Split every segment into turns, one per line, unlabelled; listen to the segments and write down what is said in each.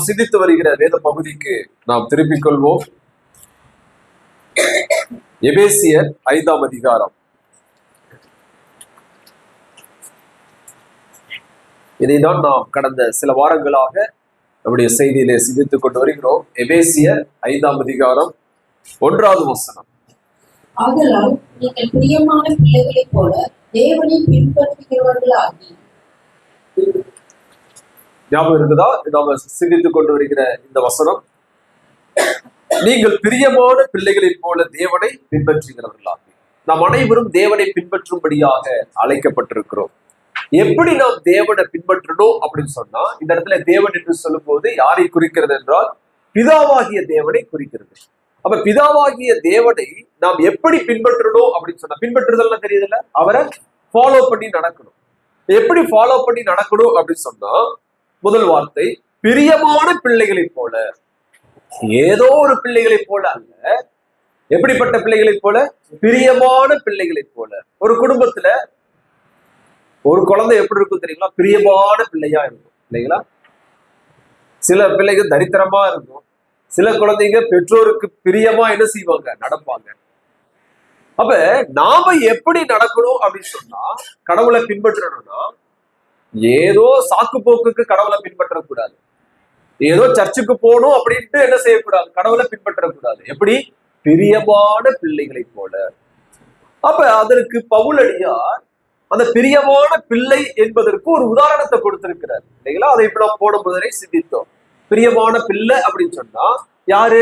சிந்தித்து வருகிற வேத பகுதிக்கு நாம் திருப்பிக் கொள்வோம். எபேசியர் 5ஆம் அதிகாரம். இதைதான் நாம் கடந்த சில வாரங்களாக நம்முடைய செய்தியிலே சிந்தித்துக் கொண்டு வருகிறோம். எபேசியர் 5ஆம் அதிகாரம் 1வது வசனம்.
ஆதலால் நீங்கள் பிரியமான பிள்ளைகளைப் போல தேவனை பின்பற்றுகிறவர்களாகி.
ஞாபகம் இருக்குதா? நாம சிந்தித்துக் கொண்டு வருகிற இந்த வசனம், நீங்கள் பிரியமான பிள்ளைகளைப் போல தேவனை பின்பற்றுகிறவர்களாக. நாம் அனைவரும் தேவனை பின்பற்றும்படியாக அழைக்கப்பட்டிருக்கிறோம். எப்படி நாம் தேவனை பின்பற்றணும் அப்படின்னு சொன்னா, இந்த இடத்துல தேவன் என்று சொல்லும் போது யாரை குறிக்கிறது என்றால் பிதாவாகிய தேவனை குறிக்கிறது. அப்ப பிதாவாகிய தேவனை நாம் எப்படி பின்பற்றணும் அப்படின்னு சொன்னா, பின்பற்றுதல்னா தெரியுதுல்ல, அவரை ஃபாலோ பண்ணி நடக்கணும். எப்படி ஃபாலோ பண்ணி நடக்கணும் அப்படின்னு சொன்னா, முதல் வார்த்தை பிரியமான பிள்ளைகளைப் போல. ஏதோ ஒரு பிள்ளைகளைப் போல அல்ல. எப்படிப்பட்ட பிள்ளைகளைப் போல? பிரியமான பிள்ளைகளைப் போல. ஒரு குடும்பத்துல ஒரு குழந்தை எப்படி இருக்கும் தெரியுங்களா? பிரியமான பிள்ளையா இருக்கும் இல்லைங்களா? சில பிள்ளைங்க தரித்திரமா இருக்கும். சில குழந்தைங்க பெற்றோருக்கு பிரியமா என்ன செய்வாங்க? நடப்பாங்க. அப்ப நாம எப்படி நடக்கணும் அப்படின்னு சொன்னா, கடவுளை பின்பற்றணும்னா ஏதோ சாக்கு போக்குக்கு கடவுளை பின்பற்றக்கூடாது. ஏதோ சர்ச்சுக்கு போகணும் அப்படின்ட்டு என்ன செய்யக்கூடாது? கடவுளை பின்பற்றக்கூடாது. எப்படி? பிரியமான பிள்ளைகளை போல. அப்ப அதற்கு பவுலடியார் அந்த பிரியமான பிள்ளை என்பதற்கு ஒரு உதாரணத்தை கொடுத்திருக்கிறார் இல்லைங்களா? அதை இப்ப நாம் போன முதலே சிந்தித்தோம். பிரியமான பிள்ளை அப்படின்னு சொன்னா யாரு?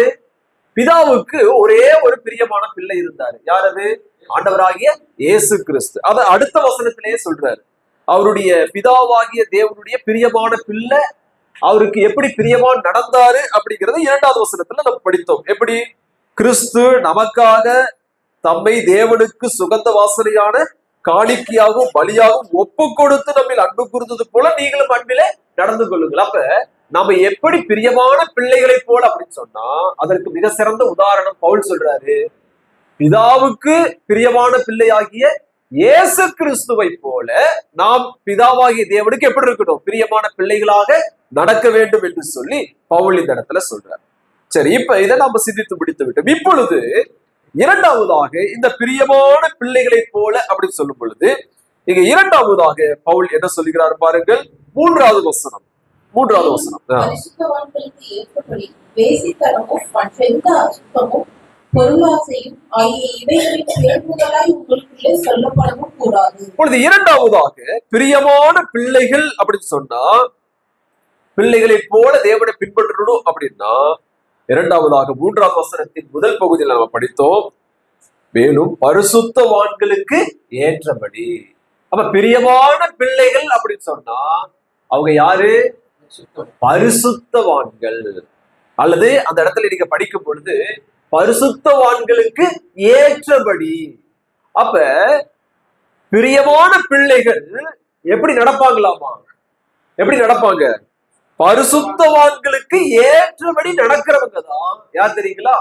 பிதாவுக்கு ஒரே ஒரு பிரியமான பிள்ளை இருந்தாரு. யார் அது? ஆண்டவராகிய இயேசு கிறிஸ்து. அதை அடுத்த வசனத்திலேயே சொல்றாரு. அவருடைய பிதாவாகிய தேவனுடைய பிரியமான பிள்ளை அவருக்கு எப்படி பிரியமா நடந்தாரு அப்படிங்கிறத 2வது வசனத்துல நம்ம படித்தோம். எப்படி? கிறிஸ்து நமக்காக தம்மை தேவனுக்கு சுகந்த வாசனையான காணிக்கையாகவும் பலியாகவும் ஒப்பு கொடுத்து நம்மில் அன்பு கூர்ந்தது போல நீங்களும் அன்பிலே நடந்து கொள்ளுங்கள். அப்ப நாம எப்படி பிரியமான பிள்ளைகளை போல அப்படின்னு சொன்னா, அதற்கு மிக சிறந்த உதாரணம் பவுல் சொல்றாரு. பிதாவுக்கு பிரியமான பிள்ளையாகிய இயேசு கிறிஸ்துவை போல நாம் பிதாவாகிய தேவனுக்கு எப்படி இருக்கணும்? பிரியமான பிள்ளைகளாக நடக்க வேண்டும் என்று சொல்லி பவுல் இந்த இடத்துல சொல்றார். சரி, இப்ப இதை நாம சிந்தித்து முடித்து விட்டோம். இப்பொழுது 2வதாக இந்த பிரியமான பிள்ளைகளை போல அப்படின்னு சொல்லும் பொழுது, இங்க 2வதாக பவுல் என்ன சொல்லுகிறார் பாருங்கள். 3வது வசனம்.
பொருளாசையும் ஆகிய இவைகளின் பேர்வுகளாய் உங்களுக்குள்ளே சொல்லப்படவும் கூடாது.
இப்பொழுது 2வதாக பிரியமான பிள்ளைகள் அப்படின்னு சொன்னா, பிள்ளைகளை போல தேவனை பின்பற்றணும் அப்படின்னா, 2வதாக 3வது வசனத்தின் முதல் பகுதியில் நாம படித்தோம், மேலும் பரிசுத்தவான்களுக்கு ஏற்றபடி. அப்ப பிரியமான பிள்ளைகள் அப்படின்னு சொன்னா அவங்க யாரு? பரிசுத்தவான்கள். அல்லது அந்த இடத்துல நீங்க படிக்கும் பொழுது பரிசுத்தவான்களுக்கு ஏற்றபடி. அப்ப பிரியமான பிள்ளைகள் எப்படி நடப்பாங்களாமா? எப்படி நடப்பாங்க? பரிசுத்தவான்களுக்கு ஏற்றபடி நடக்கிறவங்க தான் யார் தெரியுங்களா?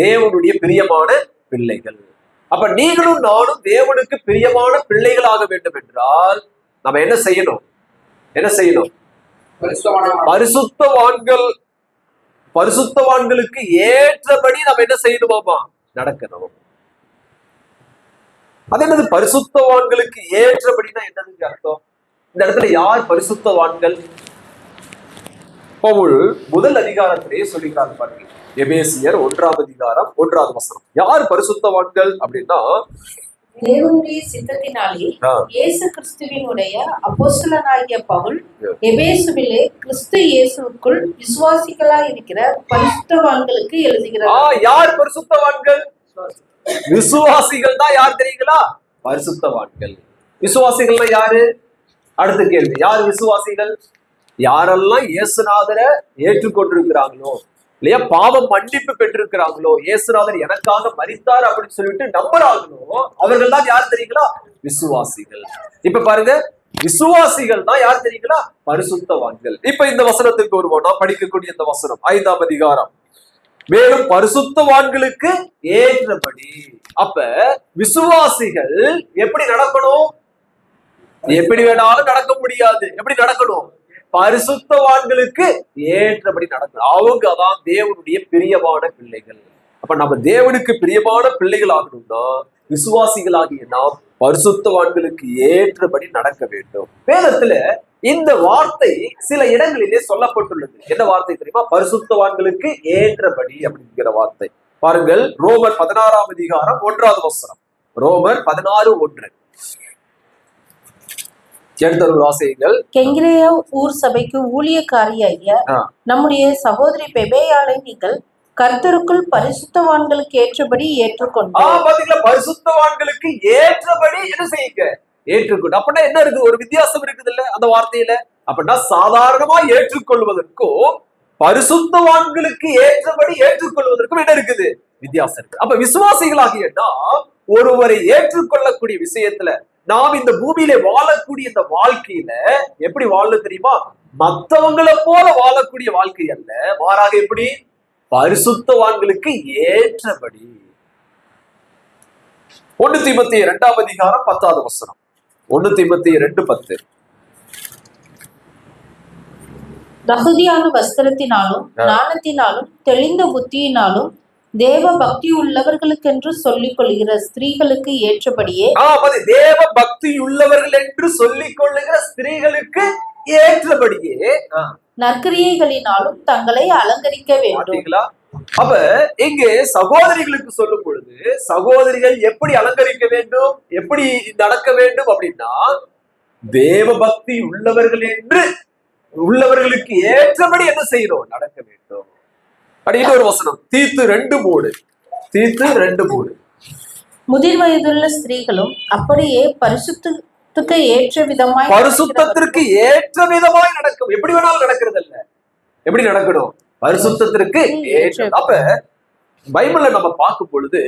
தேவனுடைய பிரியமான பிள்ளைகள். அப்ப நீங்களும் நானும் தேவனுக்கு பிரியமான பிள்ளைகளாக வேண்டும் என்றால் நம்ம என்ன செய்யணும்? பரிசுத்தவான்களுக்கு ஏற்றபடி நம்ம என்ன செய்யணுமாமா? நடக்கணும். அது என்னது? பரிசுத்தவான்களுக்கு ஏற்றபடினா என்னதுக்கு அர்த்தம்? இந்த இடத்துல யார் பரிசுத்தவான்கள்? பவுல் முதல் அதிகாரத்திலேயே சொல்லிக்கிறார் பாருங்க. எபேசியர் 1ஆம் அதிகாரம் 1வது வசனம். யார் பரிசுத்தவான்கள் அப்படின்னா,
தேவனுடைய சித்தத்தினாலே இயேசு கிறிஸ்துவினுடைய அப்போஸ்தலனாகிய பவுல் எபேசுவிலே கிறிஸ்து இயேசுவுக்குள் விசுவாசிகளாய் இருக்கிற பரிசுத்தவான்களுக்கு எழுதுகிறார்.
யார் பரிசுத்தவான்கள்? விசுவாசிகள் தான். யார் தெரியுங்களா? பரிசுத்தவான்கள். விசுவாசிகள்னா யாரு? அடுத்த கேள்வி, யார் விசுவாசிகள்? யாரெல்லாம் இயேசுநாதரை ஏற்றுக்கொண்டிருக்கிறாங்களோ இல்லையா, பாவம் மன்னிப்பு பெற்றிருக்கிறாங்களோ, இயேசுநாதர் எனக்காக மரித்தார் அப்படின்னு சொல்லிட்டு நம்புறாங்களோ அவர்கள் தான் யார் தெரியுங்களா? விசுவாசிகள். இப்ப பாருங்க, விசுவாசிகள் தான் யார் தெரியுங்களா? பரிசுத்தவான்கள். இப்ப இந்த வசனத்திற்கு வருவோம். நான் படிக்கக்கூடிய இந்த வசனம் 5ஆம் அதிகாரம். மேலும் பரிசுத்தவான்களுக்கு ஏற்றபடி. அப்ப விசுவாசிகள் எப்படி நடக்கணும்? எப்படி வேணாலும் நடக்க முடியாது. எப்படி நடக்கணும்? பரிசுத்தவான்களுக்கு ஏற்றபடி நடக்கும். அவங்க தான் தேவனுடைய பிரியமான பிள்ளைகள். அப்ப நம்ம தேவனுக்கு பிரியமான பிள்ளைகள் ஆகணும்னா விசுவாசிகளாகிய நாம் பரிசுத்தவான்களுக்கு ஏற்றபடி நடக்க வேண்டும். வேதத்துல இந்த வார்த்தை சில இடங்களிலே சொல்லப்பட்டுள்ளது. என்ன வார்த்தை தெரியுமா? பரிசுத்தவான்களுக்கு ஏற்றபடி அப்படிங்கிற வார்த்தை. பாருங்கள், ரோமர் 16ஆம் அதிகாரம் 1வது வசனம். ரோமர் 16:1. வாசியுங்கள்.
கெங்கிரேய ஊர் சபைக்கு ஊழியக்காரியாகிய நம்முடைய சகோதரி பெபேயாளை நீங்கள் கர்த்தருக்குள் பரிசுத்தவான்களுக்கு ஏற்றபடி ஏற்றுக்கொண்டு.
பாத்தீங்களா? பரிசுத்தவான்களுக்கு ஏற்றபடி என்ன செய்யுங்க? ஏற்றுக்கொண்டு. அப்படின்னா என்ன இருக்கு? ஒரு வித்தியாசம் இருக்குது இல்ல அந்த வார்த்தையில. அப்படின்னா சாதாரணமா ஏற்றுக்கொள்வதற்கும் பரிசுத்தவான்களுக்கு ஏற்றபடி ஏற்றுக்கொள்வதற்கும் என்ன இருக்குது? வித்தியாசம் இருக்கு. அப்ப விசுவாசிகளாகிய நாம் ஒருவரை ஏற்றுக்கொள்ளக்கூடிய விஷயத்துல நாம் இந்த பூமியில வாழக்கூடிய இந்த வாழ்க்கையில எப்படி வாழணும் தெரியுமா? மற்றவங்களை போல வாழக்கூடிய வாழ்க்கை அல்ல, மாறாக எப்படி? பரிசுத்தவான்களுக்கு ஏற்றபடி. 1 தீமோத்தேயு 2ஆம் அதிகாரம் 10வது வசனம். 1 தீமோத்தேயு 2:10.
தகுதியான வஸ்திரத்தினாலும் ஞானத்தினாலும் தெளிந்த புத்தியினாலும் தேவ பக்தி உள்ளவர்களுக்கென்று சொல்லிக் கொள்கிற ஸ்திரீகளுக்கு ஏற்றபடியே.
தேவ பக்தி உள்ளவர்கள் என்று சொல்லிக் கொள்ளுகிற ஸ்திரீகளுக்கு ஏற்றபடியே
நற்கிரியைகளினாலும் தங்களை அலங்கரிக்க வேண்டும்.
அப்ப இங்கே சகோதரிகளுக்கு சொல்லும் பொழுது சகோதரிகள் எப்படி அலங்கரிக்க வேண்டும், எப்படி நடக்க வேண்டும் அப்படின்னா தேவ பக்தி உள்ளவர்களுக்கு ஏற்றபடி என்ன செய்யணும்? நடக்க வேண்டும். அப்படின்னு ஒரு வசனம். தீத்து 2:3. தீத்து 2:3.
முதிர் வயதுள்ள ஸ்திரீகளும் அப்படியே பரிசுத்தத்துக்கு ஏற்ற விதமாய்
நடக்கும். எப்படி வேணாலும் நடக்கிறது அல்ல, எப்படி நடக்கணும்? பரிசுத்தத்திற்கு ஏற்ற. அப்ப பைபிள்ல நம்ம பார்க்கும் பொழுது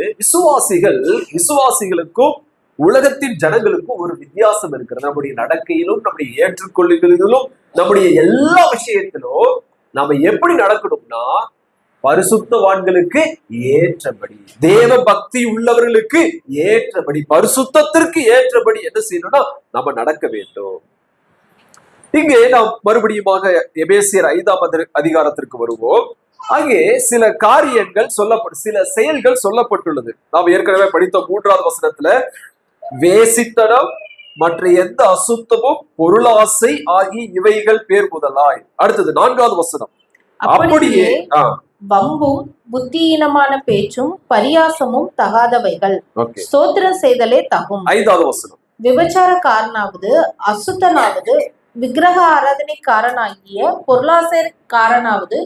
விசுவாசிகளுக்கும் உலகத்தின் ஜனங்களுக்கும் ஒரு வித்தியாசம் இருக்கிறது. நம்முடைய நடக்கையிலும் நம்முடைய ஏற்றுக்கொள்ளுதலிலும் நம்முடைய எல்லா விஷயத்திலும் நாம எப்படி நடக்கணும்னா பரிசுத்தவான்களுக்கு ஏற்றபடி, தேவ பக்தி உள்ளவர்களுக்கு ஏற்றபடி, பரிசுத்தத்திற்கு ஏற்றபடி என்ன செய்யணும்னா நம்ம நடக்க வேண்டும். இங்கே நாம் மறுபடியுமாக எபேசியர் 5ஆம் அதிகாரத்திற்கு வருவோம். அங்கே சில காரியங்கள் சில செயல்கள் சொல்லப்பட்டுள்ளது. நாம் ஏற்கனவே படித்த 3வது வசனத்துல வேசித்தனம் மற்ற எந்த அசுத்தமும் பொருளாசை ஆகிய இவைகள் பேர் முதலாய். அடுத்தது 4வது வசனம். அப்படியே
வம்பும் புத்தியீனமான பேச்சும் பரியாசமும் தகாதவைகள், ஸ்தோத்திரம் செய்தலே தகும்.
5வது வசனம்.
விபச்சாரக்காரனாவது அசுத்தனாவது விக்கிரக ஆராதனைக்காரனாகிய பொருளாசைக்காரனாவது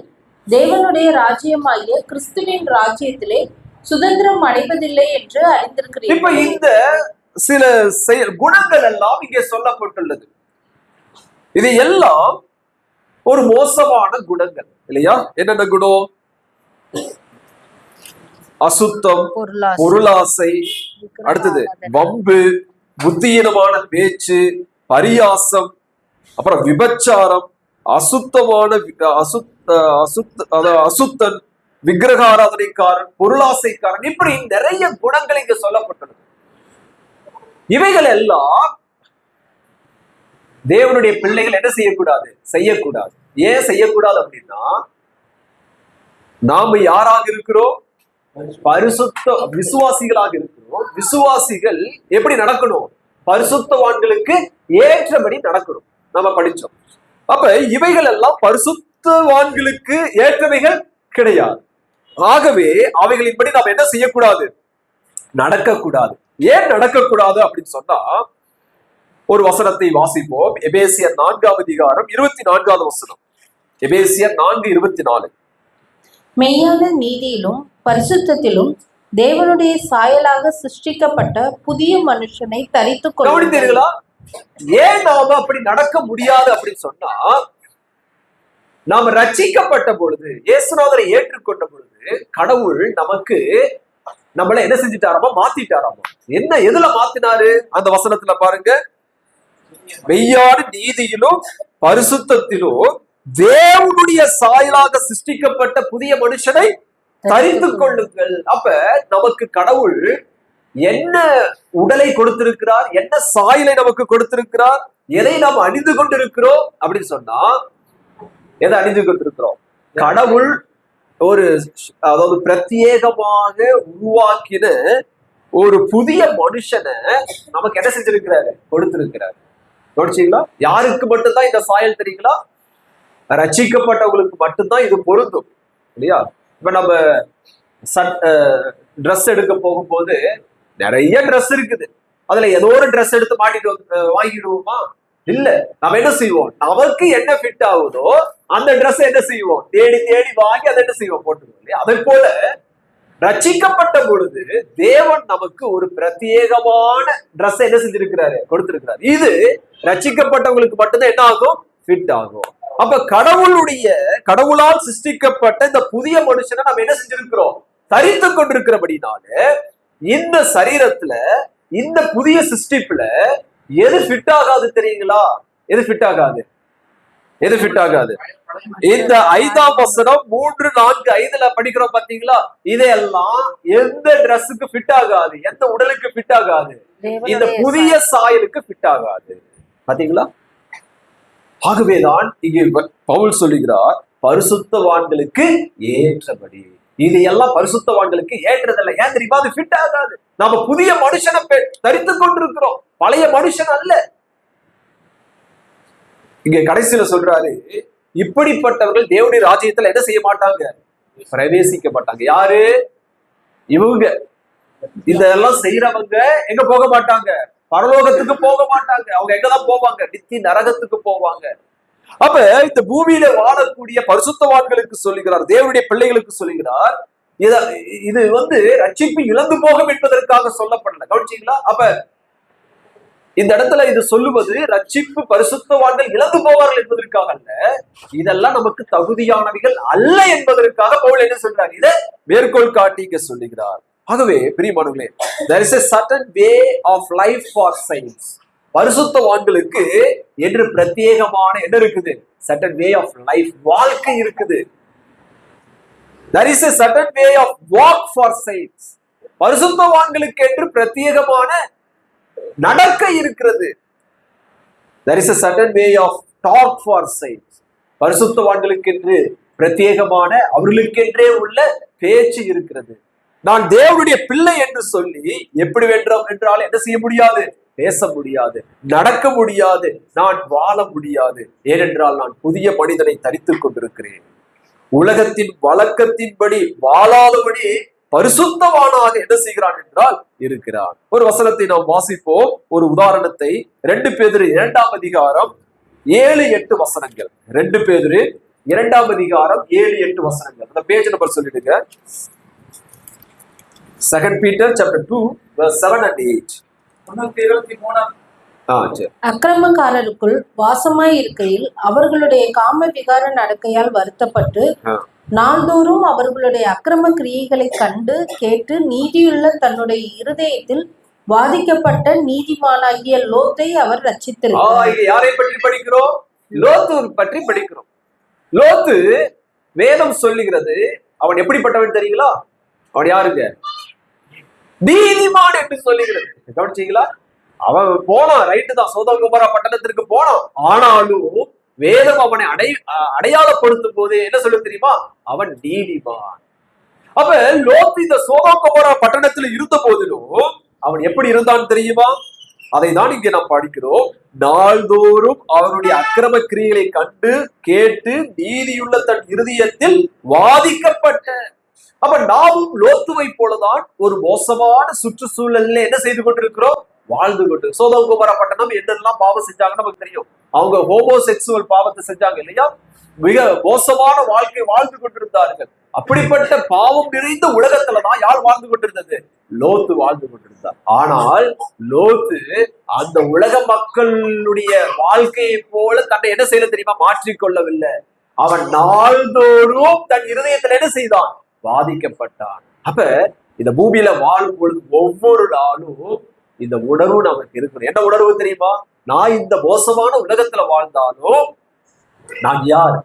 தேவனுடைய ராஜ்யமாகிய கிறிஸ்துவின் ராஜ்யத்திலே சுதந்திரம் அடைவதில்லை என்று அறிந்திருக்கிறீர்கள்.
இப்ப இந்த சில குணங்கள் எல்லாம் இங்கே சொல்லப்பட்டுள்ளது. இது எல்லாம் ஒரு மோசமான குணங்கள் இல்லையா? என்னென்ன குணம்? அசுத்தம், பொருளாசை, அடுத்தது வம்பு, புத்தியீனமான பேச்சு, பரியாசம், அப்புறம் விபச்சாரம், அசுத்தன், விக்கிரக ஆராதனைக்காரன், பொருளாசைக்காரன், இப்படி நிறைய குணங்கள் இங்க சொல்லப்பட்டுள்ளது. இவைகள் எல்லாம் தேவனுடைய பிள்ளைகள் என்ன செய்யக்கூடாது? செய்யக்கூடாது. ஏன் செய்யக்கூடாது அப்படின்னா நாம யாராக இருக்கிறோம்? பரிசுத்த விசுவாசிகளாக இருக்கிறோம். விசுவாசிகள் எப்படி நடக்கணும்? பரிசுத்தவான்களுக்கு ஏற்றபடி நடக்கணும். நம்ம படிச்சோம். அப்ப இவைகள் எல்லாம் பரிசுத்தவான்களுக்கு ஏற்றவைகள் கிடையாது. ஆகவே அவைகளின்படி நாம் என்ன செய்யக்கூடாது? நடக்கக்கூடாது. ஏன் நடக்கக்கூடாது அப்படின்னு சொன்னா ஒரு வசனத்தை வாசிப்போம். எபேசியர் 4ஆம் அதிகாரம் 24வது வசனம். எபேசியர் 4:24.
மெய்யான நீதியிலும் பரிசுத்தத்திலும் தேவனுடைய சாயலாக சிருஷ்டிக்கப்பட்ட புதிய மனுஷனை தரித்துக் கொள்ளுங்கள்.
ஏன் நாம அப்படி நடக்க முடியாது அப்படின்னு சொன்னா நாம ரட்சிக்கப்பட்ட பொழுது, இயேசுநாதரை ஏற்றுக்கொண்ட பொழுது கடவுள் நமக்கு நம்மள என்ன செஞ்சுட்டாராமா? மாத்திட்டாராமா. என்ன எதுல மாத்தினாரு? அந்த வசனத்துல பாருங்க. மெய்யான நீதியிலும் பரிசுத்தத்திலும் தேவனுடைய சாயலாக சிருஷ்டிக்கப்பட்ட புதிய மனுஷனை தரித்துக் கொள்ளுங்கள். அப்ப நமக்கு கடவுள் என்ன உடலை கொடுத்திருக்கிறார், என்ன சாயலை நமக்கு கொடுத்திருக்கிறார், எதை நாம் அணிந்து கொண்டிருக்கிறோம் அப்படின்னு சொன்னா, எதை அணிந்து கொண்டிருக்கிறோம்? கடவுள் ஒரு அதாவது பிரத்யேகமாக உருவாக்கின ஒரு புதிய மனுஷனை நமக்கு என்ன செஞ்சிருக்கிறாரு? கொடுத்திருக்கிறாரு. கவனிச்சீங்களா? யாருக்கு மட்டும்தான் இந்த சாயல் தெரியுங்களா? ரட்சிக்கப்பட்டவங்களுக்கு மட்டும்தான் இது பொருந்தும் இல்லையா? இப்ப நம்ம ட்ரெஸ் எடுக்க போகும்போது நிறைய ட்ரெஸ் இருக்குது. அதுல ஏதோ ஒரு ட்ரெஸ் எடுத்து மாட்டிட்டு வாங்கிடுவோமா? இல்ல. நம்ம என்ன செய்வோம்? நமக்கு என்ன ஃபிட் ஆகுதோ அந்த ட்ரெஸ் என்ன செய்வோம்? தேடி தேடி வாங்கி அதை என்ன செய்வோம்? போட்டுருவோம் இல்லையா? அதே போல ரட்சிக்கப்பட்ட பொழுது தேவன் நமக்கு ஒரு பிரத்யேகமான ட்ரெஸ் என்ன செஞ்சிருக்கிறாரு? கொடுத்திருக்கிறாரு. இது ரட்சிக்கப்பட்டவங்களுக்கு மட்டும்தான் என்ன ஆகும்? ஃபிட் ஆகும். அப்ப கடவுளால் சிருஷ்டிக்கப்பட்ட இந்த புதிய மனுஷனை நம்ம என்ன செஞ்சிருக்கிறோம்? தரித்து கொண்டிருக்கிறபடினால இந்த சரீரத்துல இந்த புதிய சிருஷ்டிப்புல எது ஃபிட் ஆகாது தெரியுங்களா? எது ஃபிட் ஆகாது? எது ஃபிட் ஆகாது? இந்த 5ஆம் வசனம் 3, 4, 5ல படிக்கிறோம் பாத்தீங்களா? இதையெல்லாம் எந்த ட்ரெஸ்ஸுக்கு ஃபிட் ஆகாது, எந்த உடலுக்கு ஃபிட் ஆகாது, இந்த புதிய சாயலுக்கு ஃபிட் ஆகாது. பாத்தீங்களா? ஆகவேதான் இங்கே பவுல் சொல்லுகிறார், பரிசுத்தவான்களுக்கு ஏற்றபடி. இது எல்லாம் பரிசுத்தவான்களுக்கு ஏற்றதில்லை. ஏன் தெரியுமா? அது ஃபிட் ஆகாது. நாம புதிய மனுஷனை தரித்து கொண்டிருக்கிறோம், பழைய மனுஷன் அல்ல. இங்க கடைசியில சொல்றாரு, இப்படிப்பட்டவர்கள் தேவனுடைய ராஜ்யத்துல என்ன செய்ய மாட்டாங்க? பிரவேசிக்க மாட்டாங்க. யாரு? இவங்க. இதெல்லாம் செய்யறவங்க எங்க போக மாட்டாங்க? பரலோகத்துக்கு போக மாட்டாங்க. அவங்க எங்கதான் போவாங்க? நித்திய நரகத்துக்கு போவாங்க. அப்ப இந்த பூமியில வாழக்கூடிய பரிசுத்தவான்களுக்கு சொல்லுகிறார், தேவனுடைய பிள்ளைகளுக்கு சொல்லுகிறார், இது ரட்சிப்பு இழந்து போகும் என்பதற்காக சொல்லப்படல. கவனிச்சீங்களா? அப்ப இந்த இடத்துல இது சொல்லுவது ரட்சிப்பு பரிசுத்தவான்கள் இழந்து போவார்கள் என்பதற்காக அல்ல, இதெல்லாம் நமக்கு தகுதியானவைகள் அல்ல என்பதற்காக பவுல் என்ன சொல்றார்? இதை மேற்கோள் காட்டி இங்க சொல்லுகிறார். ஆகவே பிரியமானவர்களே, there is a certain way of life for saints. பரிசுத்தவான்களுக்கு என்று பிரத்யேகமான என்ன இருக்குது? certain way of life, வாழ்க்கை இருக்குது. there is a certain way of walk for saints. பரிசுத்தவான்களுக்கு என்று பிரத்யேகமான நடக்கை இருக்கிறது. there is a certain way of talk for saints. பரிசுத்தவான்களுக்கு என்று பிரத்யேகமான அவர்களுக்கென்றே உள்ள பேச்சு இருக்கிறது. நான் தேவனுடைய பிள்ளை என்று சொல்லி எப்படி என்றால் என்ன செய்ய முடியாது? பேச முடியாது, நடக்க முடியாது, நான் வாழ முடியாது. ஏனென்றால் நான் புதிய மனிதனை தரித்துக் கொண்டிருக்கிறேன். உலகத்தின் வழக்கத்தின்படி வாழாதபடி பரிசுத்தவானாக என்ன செய்கிறான் என்றால் இருக்கிறான். ஒரு வசனத்தை நாம் வாசிப்போம். ஒரு உதாரணத்தை 2 பேதுரு 2ஆம் அதிகாரம் 7-8 வசனங்கள். 2 பேதுரு 2ஆம் அதிகாரம் 7-8 வசனங்கள். அந்த பேஜ் நம்பர் சொல்லிடுங்க. 2 Peter chapter 2 verse 7 and 8.
அக்கிரமக்காரருக்குள் வாசமாய் இருக்கையில் அவர்களுடைய காம விகார நடக்கையால் வருத்தப்பட்டு நாள்தோறும் அவர்களுடைய அக்கிரம கிரியைகளை கண்டு கேட்டு நீதியுள்ள தன்னுடைய இருதயத்தில் வாதிக்கப்பட்ட நீதிமானாகிய லோத்தை அவர் ரட்சித்திருக்கிறார்.
யாரை பற்றி படிக்கிறோம்? லோத்து பற்றி படிக்கிறோம். லோத்து வேதம் சொல்லுகிறது, அவன் எப்படிப்பட்டவன் தெரியுங்களா? அவன் யாருங்க? நீதிமான் என்று சொல்லுகிறது. கவனிச்சீங்களா? அவன் போனான், ரைட்டு தான், சோதோம் கொமோரா பட்டணத்திற்கு போனான். ஆனாலும் வேதம் அவனை அடையாளப்படுத்தும் போது என்ன சொல்ல தெரியுமா? அவன் நீதிமான். அப்ப லோத்து இந்த சோதோம் கொமோரா பட்டணத்தில் இருந்த போதிலும் அவன் எப்படி இருந்தான் தெரியுமா? அதை தான் இங்கே நாம் படிக்கிறோம். நாள்தோறும் அவருடைய அக்கிரம கிரியைகளை கண்டு கேட்டு நீதியுள்ள தன் இருதயத்தில் வாதிக்கப்பட்ட. அப்ப நாமும் லோத்துவை போலதான் ஒரு மோசமான சுற்றுச்சூழல்ல என்ன செய்து கொண்டிருக்கிறோம்? வாழ்ந்து கொண்டு. சோதோம் கொமோரா பட்டணம் என்னெல்லாம் பாவம் செஞ்சாங்கன்னு நமக்கு தெரியும். அவங்க ஹோமோசெக்சுவல் பாவத்தை செஞ்சாங்க இல்லையா? மிக மோசமான வாழ்க்கை வாழ்ந்து கொண்டிருந்தார்கள். அப்படிப்பட்ட பாவம் நிறைந்த உலகத்துலதான் யார் வாழ்ந்து கொண்டிருந்தது? லோத்து வாழ்ந்து கொண்டிருந்தார். ஆனால் லோத்து அந்த உலக மக்களுடைய வாழ்க்கையை போல தன்னை என்ன செய்யல தெரியுமா? மாற்றிக்கொள்ளவில்லை. அவன் நாள்தோறும் தன் இருதயத்தில் என்ன செய்தான்? பாதிக்கப்பட்டான். அப்ப இந்த பூமியில வாழும் பொழுது ஒவ்வொரு நாளும் இந்த உணர்வு நமக்கு இருக்கணும். என்ன உணர்வு தெரியுமா? நான் இந்த மோசமான உலகத்துல வாழ்ந்தாலும் நான் யார்?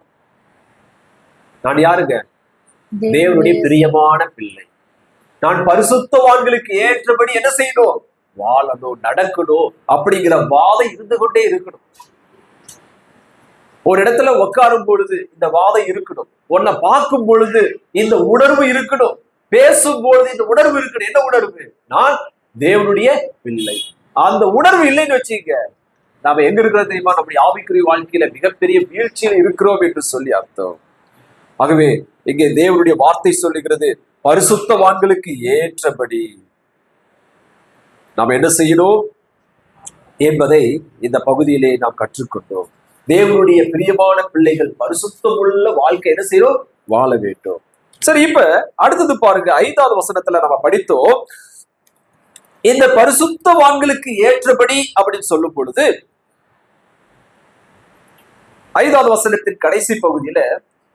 நான் யாருங்க? தேவனுடைய பிரியமான பிள்ளை. நான் பரிசுத்தவான்களுக்கு ஏற்றபடி என்ன செய்யணும்? வாழணும், நடக்கணும் அப்படிங்கிற வாதம் இருந்து கொண்டே இருக்கணும். ஒரு இடத்துல உட்காரும் பொழுது இந்த வாதம் இருக்கணும். உன்னை பார்க்கும் பொழுது இந்த உணர்வு இருக்கணும். பேசும் பொழுது இந்த உணர்வு இருக்கணும். என்ன உணர்வு? நான் தேவனுடைய பிள்ளை. அந்த உணர்வு இல்லைன்னு வச்சுக்க, நாம எங்க இருக்கிறது தெரியுமா? நம்முடைய ஆவிக்குரிய வாழ்க்கையில மிகப்பெரிய வீழ்ச்சியில் இருக்கிறோம் என்று சொல்லி அர்த்தம். ஆகவே இங்கே தேவனுடைய வார்த்தை சொல்லுகிறது, பரிசுத்தவான்களுக்கு ஏற்றபடி நாம் என்ன செய்யணும் என்பதை இந்த பகுதியிலே நாம் கற்றுக்கொண்டோம். தேவனுடைய பிரியமான பிள்ளைகள் பரிசுத்தமுள்ள வாழ்க்கை என்ன செய்யணும்? வாழ வேண்டும். சரி, இப்ப அடுத்தது பாருங்க, 5வது வசனத்துல நம்ம படித்தோம். இந்த பரிசுத்தவான்களுக்கு ஏற்றபடி அப்படின்னு சொல்லும் பொழுது 5வது வசனத்தின் கடைசி பகுதியில,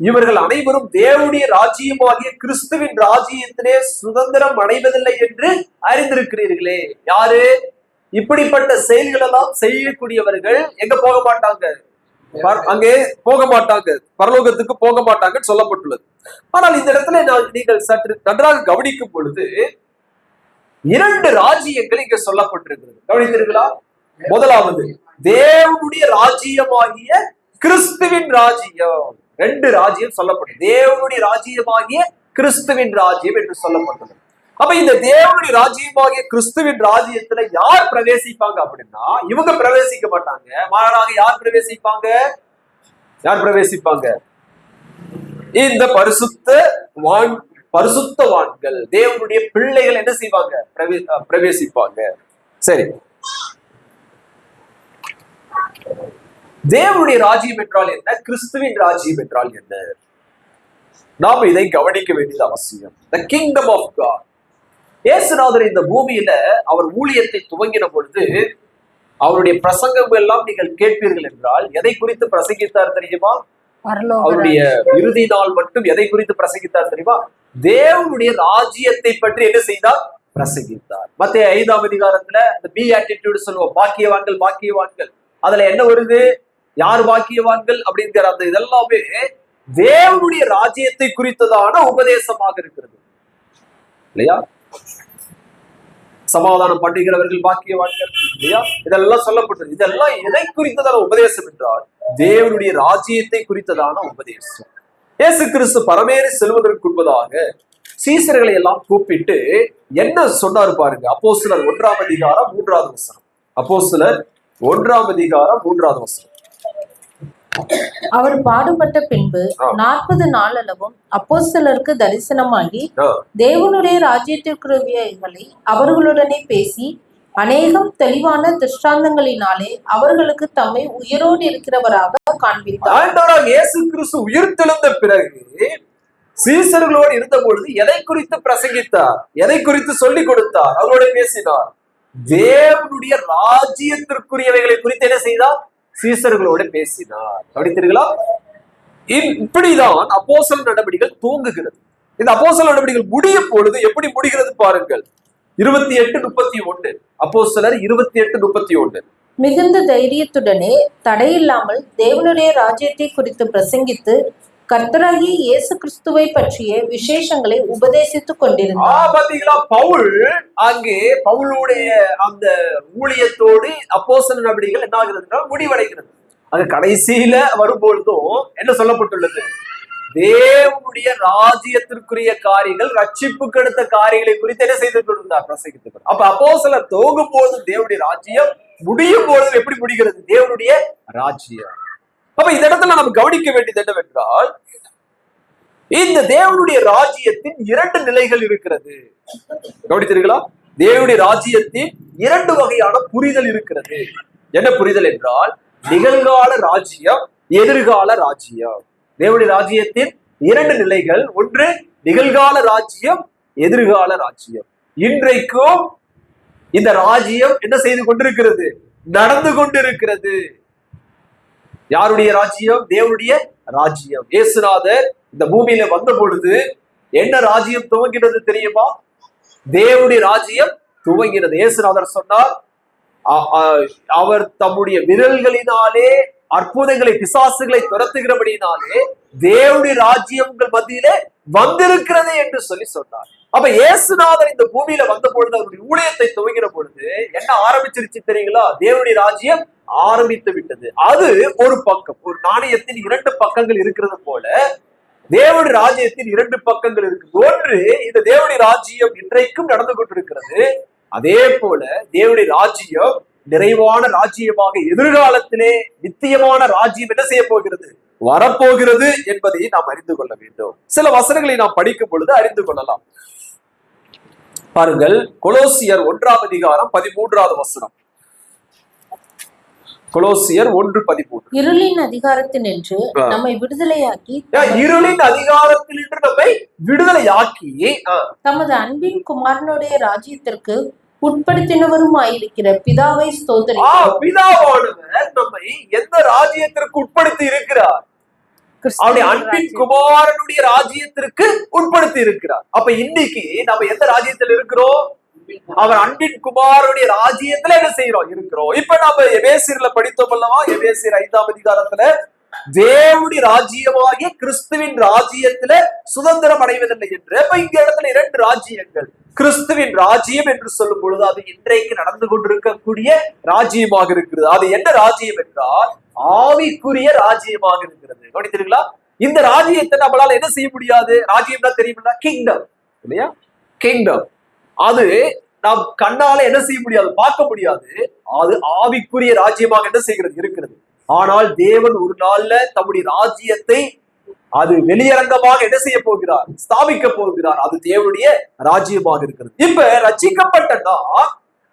இவர்கள் அனைவரும் தேவனுடைய ராஜ்யமாகிய கிறிஸ்துவின் ராஜ்யத்திலே சுதந்திரம் அடைவதில்லை என்று அறிந்திருக்கிறீர்களே. யாரு? இப்படிப்பட்ட செயல்கள் எல்லாம் செய்யக்கூடியவர்கள் எங்க போக மாட்டாங்க? அங்கே போக மாட்டாங்க, பரலோகத்துக்கு போக மாட்டாங்கன்னு சொல்லப்பட்டுள்ளது. ஆனால் இந்த இடத்துல நீங்கள் சற்று நன்றாக கவனிக்கும் பொழுது 2 ராஜ்யங்கள் இங்க சொல்லப்பட்டிருக்கிறது. கவனித்தீர்களா? முதலாவது தேவனுடைய ராஜ்யமாகிய கிறிஸ்துவின் ராஜ்யம். 2 ராஜ்யம் சொல்லப்பட்டது. தேவனுடைய ராஜ்யமாகிய கிறிஸ்துவின் ராஜ்யம் என்று சொல்லப்பட்டது. அப்ப இந்த தேவனுடைய ராஜ்யமாகிய கிறிஸ்துவின் ராஜ்யத்துல யார் பிரவேசிப்பாங்க அப்படின்னா, இவங்க பிரவேசிக்க மாட்டாங்க. மாறாக யார் பிரவேசிப்பாங்க? யார் பிரவேசிப்பாங்க? இந்த பரிசுத்தவான்கள், தேவனுடைய பிள்ளைகள் என்ன செய்வாங்க? பிரவேசிப்பாங்க. சரி, தேவனுடைய ராஜ்யம் என்றால் என்ன? கிறிஸ்துவின் ராஜ்யம் என்றால் என்ன? நாம இதை கவனிக்க வேண்டியது அவசியம். The kingdom of God. இயேசுநாதர் இந்த பூமியில அவர் ஊழியத்தை துவங்கின பொழுது அவருடைய பிரசங்கம் எல்லாம் நீங்கள் கேட்பீர்கள் என்றால் எதை குறித்து பிரசங்கித்தார் தெரியுமா? அவருடைய இறுதி நாள் மட்டும் எதை குறித்து பிரசங்கித்தார் தெரியுமா? தேவனுடைய ராஜ்யத்தை பற்றி என்ன செய்தார்? பிரசங்கித்தார். மத்தேயு 5ஆம் அதிகாரத்துல இந்த பி ஆட்டிடியூட் சொல்லுவோம், பாக்கியவான்கள் பாக்கியவான்கள். அதுல என்ன வருது? யார் பாக்கியவான்கள் அப்படிங்கிற அந்த இதெல்லாமே தேவனுடைய ராஜ்யத்தை குறித்ததான உபதேசமாக இருக்கிறது இல்லையா? சமாதானம் பண்ணுகிறவர்கள் பாக்கியவான்கள் இல்லையா? இதெல்லாம் சொல்லப்பட்டது. இதெல்லாம் எதை குறித்ததான உபதேசம் என்றால் தேவனுடைய ராஜ்யத்தை குறித்ததான உபதேசம். இயேசு கிறிஸ்து பரமேறி செல்வதற்கு முன்பதாக சீசர்களை எல்லாம் கூப்பிட்டு என்ன சொன்னாரு பாருங்க. அப்போஸ்தலர் 1ஆம் அதிகாரம் 3வது வசனம். அப்போஸ்தலர் 1ஆம் அதிகாரம் 3வது வசனம்.
அவர் பாடுபட்ட பின்பு 40 நாளளவும் அப்போஸ்தலருக்கு தரிசனமாகி தேவனுடைய ராஜ்யத்திற்குரியவைகளை அவர்களுடனே பேசி அநேகம் தெளிவான திருஷ்டாந்தங்களினாலே அவர்களுக்கு தம்மை உயிரோடு இருக்கிறவராக காண்பித்தார்.
ஆண்டவராகிய இயேசு கிறிஸ்து உயிர்த்தெழுந்த பிறகு சீசர்களோடு இருந்த பொழுது எதை குறித்து பிரசங்கித்தார்? எதை குறித்து சொல்லிக் கொடுத்தார்? அவரோட பேசினார். தேவனுடைய ராஜ்யத்திற்குரியவைகளை குறித்து என்ன செய்தார்? சீசர்களோடு பேசினார். கவனித்தீர்களா? இப்படிதான் அப்போஸ்தலர் நடவடிக்கைகள் தூங்குகிறது. இந்த அப்போஸ்தலர் நடவடிக்கைகள் முடியும் பொழுது எப்படி முடிகிறது பாருங்கள். 28:31. அப்போஸ்தலர் 28:31.
மிகுந்த தைரியத்துடனே தடையில்லாமல் தேவனுடைய ராஜ்யத்தை குறித்து பிரசங்கித்து கர்த்தராகிய இயேசு கிறிஸ்துவை பற்றிய விசேஷங்களை உபதேசித்துக் கொண்டிருந்தார்.
பாத்தீங்களா? பவுல் அங்கே பவுலுடைய அந்த ஊழியத்தோடு அப்போஸ்தலர் நடவடிக்கைகள் என்ன ஆகிறது? முடிவடைகிறது. அது கடைசியில வரும்பொழுதும் என்ன சொல்லப்பட்டுள்ளது? தேவனுடைய ராஜ்யத்திற்குரிய காரியங்கள், ரட்சிப்புக்கு அடுத்த காரியங்களை குறித்து என்ன செய்து கொண்டிருந்தார்? பிரசங்கித்து. அப்ப அப்போஸ்தலர் தோங்கும் போது தேவனுடைய ராஜ்யம், முடியும் போது எப்படி முடிகிறது? தேவனுடைய ராஜ்யம். அப்ப இந்த இடத்துல நம்ம கவனிக்க வேண்டியது என்னவென்றால், இந்த தேவனுடைய ராஜ்யத்தின் 2 நிலைகள் இருக்கிறது. கவனித்தீர்களா? தேவனுடைய ராஜ்யத்தின் 2 வகையான புரிதல் இருக்கிறது. என்ன புரிதல் என்றால், நிகழ்கால ராஜ்யம், எதிர்கால ராஜ்யம். தேவனுடைய ராஜ்யத்தின் 2 நிலைகள். ஒன்று நிகழ்கால ராஜ்யம், எதிர்கால ராஜ்யம். இன்றைக்கும் இந்த ராஜ்யம் என்ன செய்து கொண்டிருக்கிறது? நடந்து கொண்டிருக்கிறது. யாருடைய ராஜ்யம்? தேவனுடைய ராஜ்யம். இயேசுநாதர் இந்த பூமியில வந்த பொழுது என்ன ராஜ்யம் துவங்கினது தெரியுமா? தேவனுடைய ராஜ்யம் துவங்கினது. இயேசுநாதர் சொன்னார், அவர் தம்முடைய விரல்களினாலே அற்புதங்களை, பிசாசுகளை துரத்துகிறபடினாலே தேவனுடைய ராஜ்யம் உங்கள் மத்தியிலே வந்திருக்கிறது என்று சொல்லி சொன்னார். அப்ப இயேசுநாதர் இந்த பூமியில வந்த பொழுது அவருடைய ஊழியத்தை துவங்கின பொழுது என்ன ஆரம்பிச்சிருச்சு தெரியுங்களா? தேவனுடைய ராஜ்யம் ஆரம்பித்து விட்டது. அது ஒரு பக்கம். ஒரு நாணயத்தின் இரண்டு பக்கங்கள் இருக்கிறது போல தேவனுடைய ராஜ்யத்தின் இரண்டு பக்கங்கள் இருக்கு. ஒன்று, இந்த தேவனுடைய ராஜ்யம் இன்றைக்கும் நடந்து கொண்டிருக்கிறது. அதே போல தேவனுடைய ராஜ்யம் நிறைவான ராஜ்யமாக எதிர்காலத்திலே நித்தியமான ராஜ்யம் என்ன செய்ய போகிறது, வரப்போகிறது என்பதை நாம் அறிந்து கொள்ள வேண்டும். சில வசனங்களை நாம் படிக்கும் பொழுது அறிந்து கொள்ளலாம். பாருங்கள், கொலோசியர் 1ஆம் அதிகாரம் 13வது வசனம். கொலோசியர் 1:13.
இருளின் அதிகாரத்தினின்று நம்மை விடுதலையாக்கி
இருளின் அதிகாரத்தினின்று நம்மை விடுதலையாக்கி
தமது அன்பின் குமாரனுடைய ராஜ்யத்திற்கு உட்படுத்தினவருமாயிருக்கிற பிதாவை ஸ்தோத்திரிக்கிறோம்.
பிதாவானவர் நம்மை எந்த ராஜ்யத்திற்கு உட்படுத்தி இருக்கிறார்? அவருடைய அன்பின் குமாரனுடைய ராஜ்யத்திற்கு உட்படுத்தி இருக்கிறார். அப்ப இன்னைக்கு நம்ம எந்த ராஜ்யத்தில் இருக்கிறோம்? அவர் அன்பின் குமாரனுடைய ராஜ்யத்துல என்ன செய்யறோம்? இருக்கிறோம். இப்ப நம்ம எபேசியர்ல படித்தோம் அல்லவா? எபேசியர் 5ஆம் அதிகாரத்துல தேவனுடைய ராஜ்யமாகிய கிறிஸ்துவின் ராஜ்யத்துல சுதந்திரம் அடைவதில்லை என்று. அப்ப இங்க இடத்துல இரண்டு ராஜ்யங்கள். கிறிஸ்துவின் ராஜ்யம் என்று சொல்லும் பொழுது அது இன்றைக்கு நடந்து கொண்டிருக்கக்கூடிய ராஜ்யமாக இருக்கிறது. அது என்ன ராஜ்யம் என்றால் ஆவிக்குரிய ராஜ்யமாக இருக்கிறது. கவனித்தீர்களா? இந்த ராஜ்யத்தை நம்மளால என்ன செய்ய முடியாது? ராஜ்யம் தான் தெரியுமில்ல, கிங்டம் இல்லையா? கிங்டம் அது நாம் கண்ணால என்ன செய்ய முடியாது, பார்க்க முடியாது. அது ஆவிக்குரிய ராஜ்யமாக என்ன செய்கிறது, இருக்கிறது. ஆனால் தேவன் ஒரு நாள்ல தம்முடைய ராஜ்யத்தை அது வெளியரங்கமாக என்ன செய்ய போகிறார், ஸ்தாபிக்க போகிறார். அது தேவனுடைய ராஜ்யமாக இருக்கிறது. இப்ப ரட்சிக்கப்பட்ட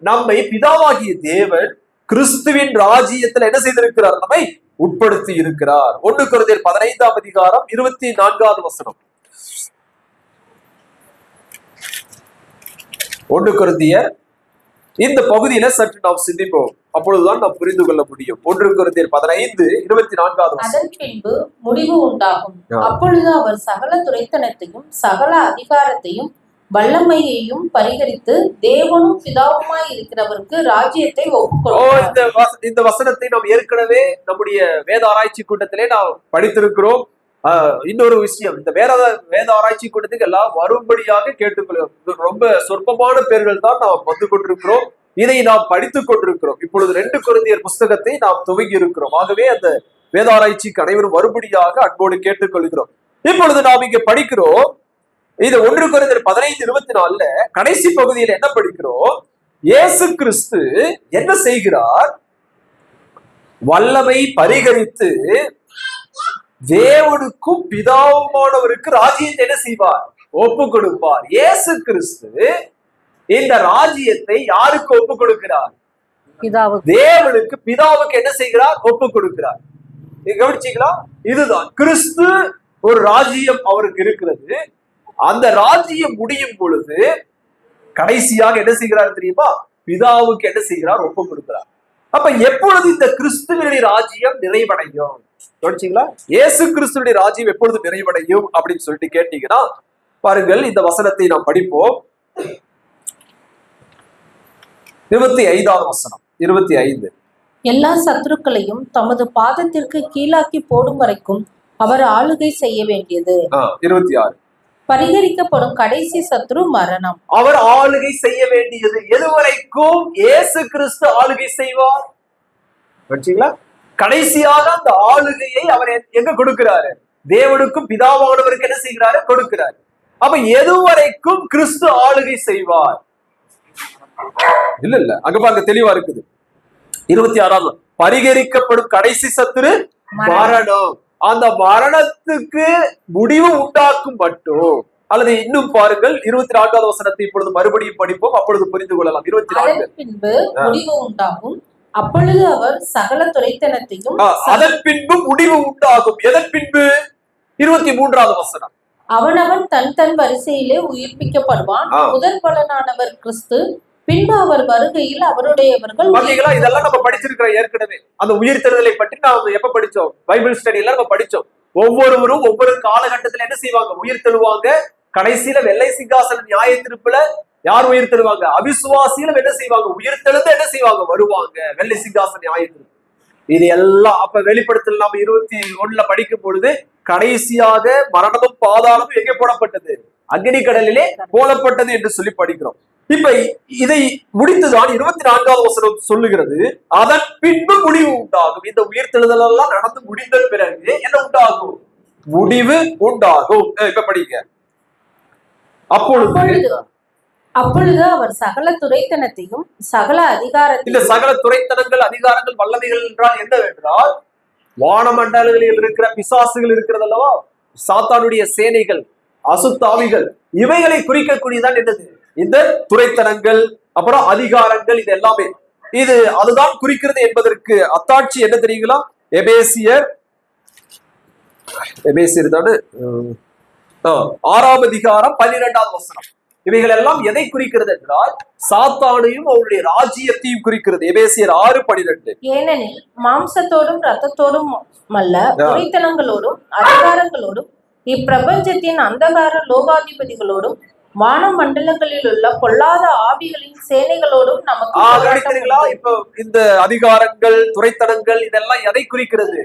நம்மை பிதாவாகிய தேவன் கிறிஸ்துவின் ராஜ்யத்துல என்ன செய்திருக்கிறார், நம்மை உட்படுத்தி இருக்கிறார். 1 கொரிந்தியர் 15ஆம் அதிகாரம் 24வது வசனம். 1 கொரிந்தியர் இந்த பகுதியில சற்று நாம் சிந்திப்போம், அப்பொழுதுதான் நாம் புரிந்து கொள்ள முடியும். 1 கொரிந்தியர் 15:24.
அதன் பின்பு முடிவு உண்டாகும். அப்பொழுது அவர் சகல துரைத்தனத்தையும் சகல அதிகாரத்தையும் வல்லமையையும் பரிகரித்து தேவனும் பிதாவுமாய் இருக்கிறவருக்கு ராஜ்யத்தை ஒப்புக்கொள்வார்.
இந்த வசனத்தை நாம் ஏற்கனவே நம்முடைய வேத ஆராய்ச்சி கூட்டத்திலே நாம் படித்திருக்கிறோம். இன்னொரு விஷயம், இந்த வேத ஆராய்ச்சி கூட்டத்துக்கு எல்லாம் வரும்படியாக கேட்டுக்கொள்கிறோம். ரொம்ப சொற்பமான பேர்கள் தான் நாம் வந்து கொண்டிருக்கிறோம். இதை நாம் படித்துக் கொண்டிருக்கிறோம். இப்பொழுது 2 கொரிந்தியர் புஸ்தகத்தை நாம் துவங்கி இருக்கிறோம். ஆகவே அந்த வேத ஆராய்ச்சிக்கு அனைவரும் வரும்படியாக அன்போடு கேட்டுக்கொள்கிறோம். இப்பொழுது நாம் இங்க படிக்கிறோம். இது 1 கொரிந்தியர் 15:24 கடைசி பகுதியில் என்ன படிக்கிறோம்? இயேசு கிறிஸ்து என்ன செய்கிறார்? வல்லமை பரிகரித்து தேவனுக்கும் பிதாவுமானவருக்கு ராஜ்யத்தை என்ன செய்வார், ஒப்பு கொடுப்பார். இயேசு கிறிஸ்து இந்த ராஜ்யத்தை யாருக்கு ஒப்பு கொடுக்கிறார்? தேவனுக்கு, பிதாவுக்கு என்ன செய்கிறார், ஒப்பு கொடுக்கிறார். கவனிச்சீங்களா? இதுதான் கிறிஸ்து. ஒரு ராஜ்யம் அவருக்கு இருக்கிறது. அந்த ராஜ்யம் முடியும் பொழுது கடைசியாக என்ன செய்கிறார் தெரியுமா? பிதாவுக்கு என்ன செய்கிறார், ஒப்பு கொடுக்கிறார். அப்ப எப்பொழுது இந்த கிறிஸ்துவனுடைய ராஜ்யம் நிறைவடையும்? கவனிச்சீங்களா? இயேசு கிறிஸ்துவனுடைய ராஜ்யம் எப்பொழுது நிறைவடையும் அப்படின்னு சொல்லிட்டு கேட்டீங்கன்னா, பாருங்கள், இந்த வசனத்தை நாம் படிப்போம். 25வது வசனம். 25.
எல்லா சத்துருக்களையும் தமது பாதத்திற்கு கீழாக்கி போடும் வரைக்கும் அவர் ஆளுகை செய்ய வேண்டியது.
26.
பரிகரிக்கப்படும் கடைசி சத்ரு மரணம்.
அவர் ஆளுகை செய்ய வேண்டியது எதுவரைக்கும்? இயேசு கிறிஸ்து ஆளுகை செய்வார். கடைசியாக அந்த ஆளுகையை அவர் எங்க கொடுக்கிறாரு? தேவனுக்கும் பிதாவானவருக்கு என்ன செய்கிறாரு, கொடுக்கிறார். அப்ப எதுவரைக்கும் கிறிஸ்து ஆளுகை செய்வார்? இல்ல அங்க பாருங்க, தெளிவா இருக்குது. 26வது, பரிகரிக்கப்படும் கடைசி சத்துரு மரணம். அந்த மரணத்துக்கு முடிவு உண்டாக்கும் மட்டும், அல்லது இன்னும் பாருங்கள் 24வது வசனத்தை இப்பொழுது மறுபடியும் படிப்போம், அப்பொழுது புரிந்து கொள்ளலாம். 24.
பின்பு முடிவு உண்டாகும். அப்பொழுது அவர் சகல துரைத்தனத்தையும்,
அதன் பின்பு முடிவு உண்டாகும். எதன் பின்பு? 23வது வசனம்.
அவனவன் தன் தன் வரிசையிலே உயிர்ப்பிக்கப்படுவான். முதற் பலனானவர் கிறிஸ்து, பின்பு அவர் வருகையில் அவருடையவர்கள்.
பாத்தீங்களா? இதெல்லாம் நம்ம படிச்சிருக்கிறோம் ஏற்கனவே. அந்த உயிர்த்தெழுதலை பற்றி நாம் எப்ப படிச்சோம்? பைபிள் ஸ்டடியில நம்ம படிச்சோம். ஒவ்வொருவரும் ஒவ்வொரு காலகட்டத்துல என்ன செய்வாங்க? உயிர்த்தெழுவாங்க. கடைசியில வெள்ளை சிங்காசன நியாய தீர்ப்புல யார் உயிர்த்தெழுவாங்க? அவிசுவாசிகளும் என்ன செய்வாங்க? உயிர்த்தெழுந்து என்ன செய்வாங்க? வருவாங்க வெள்ளை சிங்காசன நியாய தீர்ப்பு. இது எல்லாம் அப்ப வெளிப்படுத்தல் நாம 21 படிக்கும் பொழுது கடைசியாக மரணமும் பாதாளமும் எங்கே போடப்பட்டது? அக்னி கடலிலே போடப்பட்டது என்று சொல்லி படிக்கிறோம். இப்ப இதை முடித்துதான் 24வது வசனம் சொல்லுகிறது, அதன் பின்பு முடிவு உண்டாகும். இந்த உயிர்த்தெழுதல் எல்லாம் நடந்து முடிந்த பிறகு என்ன உண்டாகும்? முடிவு உண்டாகும். இப்ப படிங்க.
அப்பொழுது அவர் சகல துரைத்தனத்தையும் சகல அதிகாரத்தையும்,
இந்த சகல துரைத்தனங்கள் அதிகாரங்கள் வல்லமைகள் என்றால் என்னவென்றால், வானமண்டலங்களில் இருக்கிற பிசாசுகள் இருக்கிறது அல்லவா, சாத்தானுடைய சேனைகள், அசுத்தாவிகள், இவைகளை குறிக்கக்கூடியதான் என்னது? இந்த துரைத்தனங்கள், அப்புறம் அதிகாரங்கள், இது எல்லாமே இது அதுதான் குறிக்கிறது என்பதற்கு அத்தாட்சி என்ன தெரியுங்களா? எபேசியர் தானே 6ஆம் அதிகாரம் 12வது வசனம். இவைகள் எல்லாம் எதை குறிக்கிறது என்றால், சாத்தானையும் அவருடைய ராஜ்யத்தையும் குறிக்கிறது. எபேசியர் 6:12.
ஏனெனில் மாம்சத்தோடும் இரத்தத்தோடும் அல்ல, துரைத்தனங்களோடும் அதிகாரங்களோடும் இப்பிரபஞ்சத்தின் அந்தகார லோகாதிபதிகளோடும் வான மண்டலங்களில் உள்ள பொல்லாத ஆவிகளின் சேனைகளோடும் நமக்கு.
இப்ப இந்த அதிகாரங்கள், துரைத்தனங்கள் இதெல்லாம் எதை குறிக்கிறது?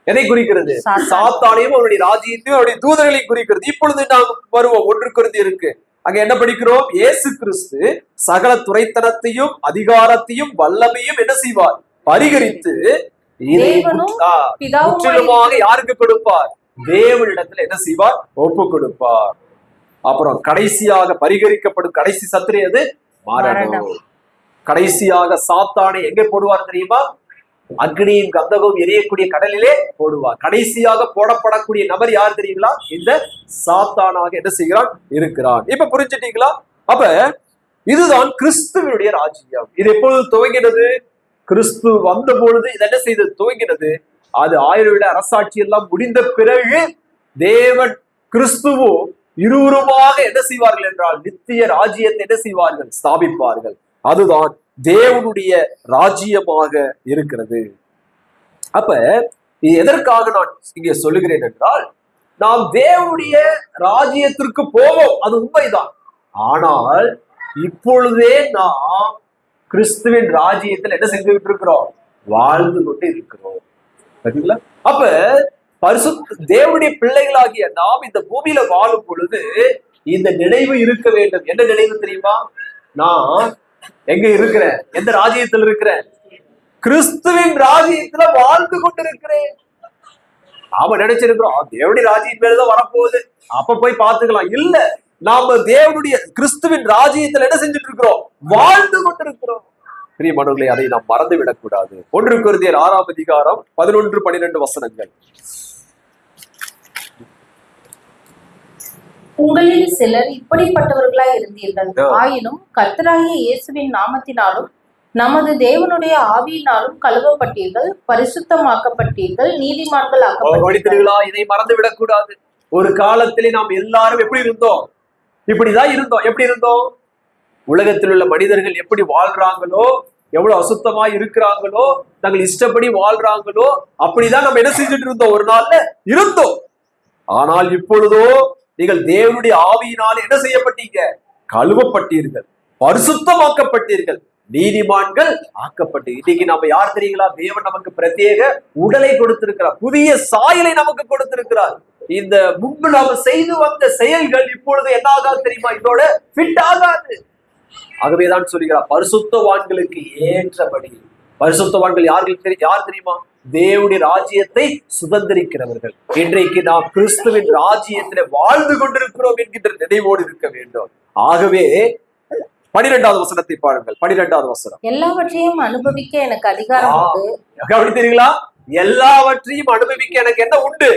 எதை குறிக்கிறது? சாத்தானையும் அவருடைய ராஜ்யத்தையும் அவருடைய தூதர்களையும் குறிக்கிறது. இப்பொழுது நாம் வருவோம் 1 கொரிந்தியருக்கு. அங்க என்ன படிக்கிறோம்? இயேசு கிறிஸ்து சகல துரைத்தனத்தையும் அதிகாரத்தையும் வல்லமையும் என்ன செய்வார்? பரிகரித்து முற்றிலுமாக யாருக்கு கொடுப்பார்? தேவனிடத்துல என்ன செய்வார்? ஒப்பு கொடுப்பார். அப்புறம் கடைசியாக பரிகரிக்கப்படும் கடைசி சத்திரை அது மரணம். கடைசியாக சாத்தானை எங்க போடுவார் தெரியுமா? அக்னியும் கந்தகமும் எரியக்கூடிய கடலிலே போடுவார். கடைசியாக போடப்படக்கூடிய நபர் யார் தெரியுங்களா? இந்த சாத்தானாக என்ன செய்கிறான்? இருக்கிறான். இப்ப புரிஞ்சுட்டீங்களா? அப்ப இதுதான் கிறிஸ்துவனுடைய ராஜ்யம். இது எப்பொழுது துவங்கினது? கிறிஸ்து வந்த பொழுது இது என்ன செய்தது? துவங்கினது. அது 1000 வருட அரசாட்சி எல்லாம் முடிந்த பிறகு தேவன் கிறிஸ்துவும் இருவருமாக என்ன செய்வார்கள் என்றால் நித்திய ராஜ்யத்தை என்ன செய்வார்கள்? ஸ்தாபிப்பார்கள். அதுதான் தேவனுடைய ராஜ்யமாக இருக்கிறது. அப்ப எதற்காக நான் இங்கே சொல்லுகிறேன் என்றால், நாம் தேவனுடைய ராஜ்யத்திற்கு போவோம், அது உண்மைதான். ஆனால் இப்பொழுதே நாம் கிறிஸ்துவின் ராஜ்யத்தில் என்ன செஞ்சுக்கிட்டு இருக்கிறோம்? வாழ்ந்து கொண்டு இருக்கிறோம். சரிங்களா? அப்ப தேவனுடைய பிள்ளைகளாகிய நாம் இந்த பூமியில வாழும் பொழுது இந்த நினைவு இருக்க வேண்டும். என்ன நினைவு தெரியுமா? நான் எங்க இருக்கிறேன்? எந்த ராஜ்யத்தில் இருக்கிறேன்? கிறிஸ்துவின் ராஜ்யத்துல வாழ்ந்து கொண்டிருக்கிறேன். நாம நினைச்சிருக்கிறோம் தேவனுடைய ராஜ்யம் மேலதான் வரப்போகுது, அப்ப போய் பார்த்துக்கலாம். இல்ல, நாம தேவனுடைய கிறிஸ்துவின் ராஜ்யத்துல என்ன செஞ்சுட்டு இருக்கிறோம்? வாழ்ந்து கொண்டிருக்கிறோம். பிரியமானவர்களே, அதை நாம் மறந்து விடக்கூடாது. 1 கொரிந்தியர் 6ஆம் அதிகாரம் 11-12 வசனங்கள்.
உங்களில் சிலர் இப்படிப்பட்டவர்களாய் இருந்தீர்கள். ஆயினும் கர்த்தராகிய இயேசுவின் நாமத்தினாலும் நமது தேவனுடைய ஆவியினாலும் கழுவப்பட்டீர்கள், பரிசுத்தமாக்கப்பட்டீர்கள், நீதிமான்கள் ஆக்கப்பட்டீர்களா?
இதை மறந்து விடக்கூடாது. ஒரு காலத்திலே நாம் எல்லாரும் எப்படி இருந்தோம்? இப்படிதான் இருந்தோம். எப்படி இருந்தோம்? உலகத்தில் உள்ள மனிதர்கள் எப்படி வாழ்றாங்களோ, எவ்வளவு அசுத்தமா இருக்கிறாங்களோ, தங்கள் இஷ்டப்படி வாழ்றாங்களோ, அப்படிதான் நம்ம என்ன செஞ்சுட்டு இருந்தோம்? ஒரு நாள்ல இருந்தோம். ஆனால் இப்பொழுதோ நீங்கள் தேவனுடைய ஆவியினால் என்ன செய்யப்பட்டீங்க? கழுவப்பட்டீர்கள், பரிசுத்தமாக்கப்பட்டீர்கள், நீதிமான்கள் ஆக்கப்பட்டீர்கள். இன்னைக்கு நம்ம யார் தெரியுங்களா? தேவன் நமக்கு பிரத்யேக உடலை கொடுத்திருக்கிறார், புதிய சாயலை நமக்கு கொடுத்திருக்கிறார். இந்த முன்பு நாம செய்து வந்த செயல்கள் இப்பொழுது என்ன ஆகாது தெரியுமா? இதோட ஃபிட் ஆகாது. ஆகவேதான் சொல்லுகிறார், பரிசுத்தவான்களுக்கு ஏற்றபடி. பரிசுத்தவான்கள் யார் தெரியுமா? தேவனுடைய ராஜ்யத்தை சுதந்திரிக்கிறவர்கள். இன்றைக்கு நாம் கிறிஸ்துவின் ராஜ்யத்திலே வாழ்ந்து கொண்டிருக்கிறோம் என்கின்ற நினைவோடு இருக்க வேண்டும். ஆகவே 12வது வசனத்தை பாருங்கள். 12வது வசனம்.
எல்லாவற்றையும் அனுபவிக்க எனக்கு அதிகாரம் உண்டு.
கவனித்தீர்களா? எல்லாவற்றையும் அனுபவிக்க எனக்கு என்ன உண்டு?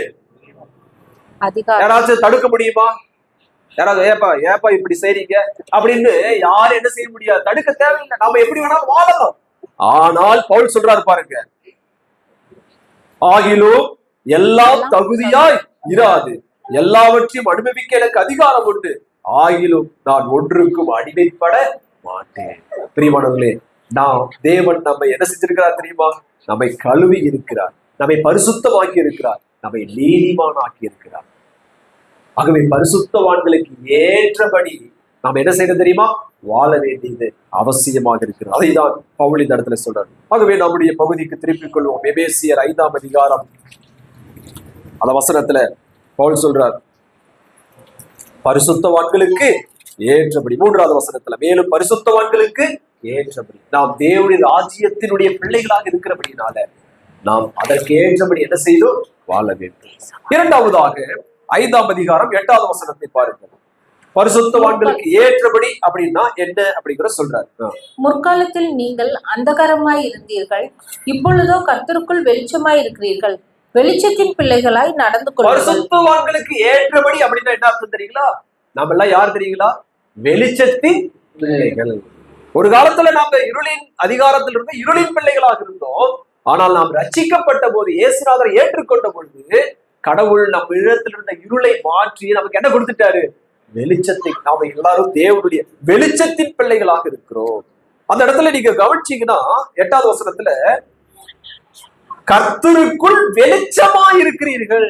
அதிகாரம். யாராச்சும் தடுக்க முடியுமா? யாராவது ஏப்பா இப்படி செய்றீங்க அப்படின்னு யாரும் என்ன செய்ய முடியாது, தடுக்க தேவையில்லை. நாம எப்படி வேணாலும் வாழலாம். ஆனால் பவுல் சொல்றாரு பாருங்க, ஆகிலும் எல்லாம் தகுதியாய் இராது, எல்லாவற்றையும் அனுபவிக்க எனக்கு அதிகாரம் உண்டு, ஆகிலும் நான் ஒன்றுக்கும் அடிமைப்பட மாட்டேன். பிரியமானவர்களே, தேவன் நம்ம என்ன செஞ்சிருக்கிறார் தெரியுமா? நம்மை கழுவி இருக்கிறார், நம்மை பரிசுத்தமாக்கி இருக்கிறார், நம்மை நீதிமானாக்கி இருக்கிறார். ஆகவே பரிசுத்தவான்களுக்கு ஏற்றபடி நாம் என்ன செய்யணும் தெரியுமா? வாழ வேண்டியது அவசியமாக இருக்கிறது. அதை தான் பவுல் இந்த இடத்துல சொல்றார். ஆகவே நம்முடைய பகுதிக்கு திருப்பிக் கொள்வோம். எபேசியர் 5ஆம் அதிகாரம் அந்த வசனத்துல பவுல் சொல்றார், பரிசுத்தவான்களுக்கு ஏற்றபடி. 3வது வசனத்துல மேலும் பரிசுத்தவான்களுக்கு ஏற்றபடி. நாம் தேவனுடைய ராஜ்யத்தினுடைய பிள்ளைகளாக இருக்கிறபடினால நாம் அதற்கு ஏற்றபடி என்ன செய்தோம்? வாழ வேண்டும். 2வதாக 5ஆம் அதிகாரம் 8வது வசனத்தை பாருங்கள். பரிசுத்தவான்களுக்கு ஏற்றபடி அப்படின்னா என்ன அப்படிங்கிற சொல்றாரு.
முற்காலத்தில் நீங்கள் அந்தகாரமாய் இருந்தீர்கள், இப்பொழுதோ கர்த்தருக்குள் வெளிச்சமாய் இருக்கிறீர்கள். வெளிச்சத்தின் பிள்ளைகளாய் நடந்து கொள்ளுங்கள்.
பரிசுத்தவான்களுக்கு ஏற்றபடி அப்படின்னா என்ன அர்த்தம் தெரியுங்களா? நாம எல்லாம் யார் தெரியுங்களா? வெளிச்சத்தின் பிள்ளைகள். ஒரு காலத்துல நாம இருளின் அதிகாரத்தில் இருந்து இருளின் பிள்ளைகளாக இருந்தோம். ஆனால் நாம் ரட்சிக்கப்பட்ட போது, இயேசுநாதரை ஏற்றுக்கொண்ட பொழுது, கடவுள் நம்ம இடத்துல இருந்த இருளை மாற்றி நமக்கு என்ன கொடுத்துட்டாரு? வெளிச்சத்தை. நாம எல்லாரும் தேவனுடைய வெளிச்சத்தின் பிள்ளைகளாக இருக்கிறோம். அந்த இடத்துல நீங்க கவனிச்சீங்கன்னா 8வது வசனத்துல கர்த்தருக்குள் வெளிச்சமா இருக்கிறீர்கள்.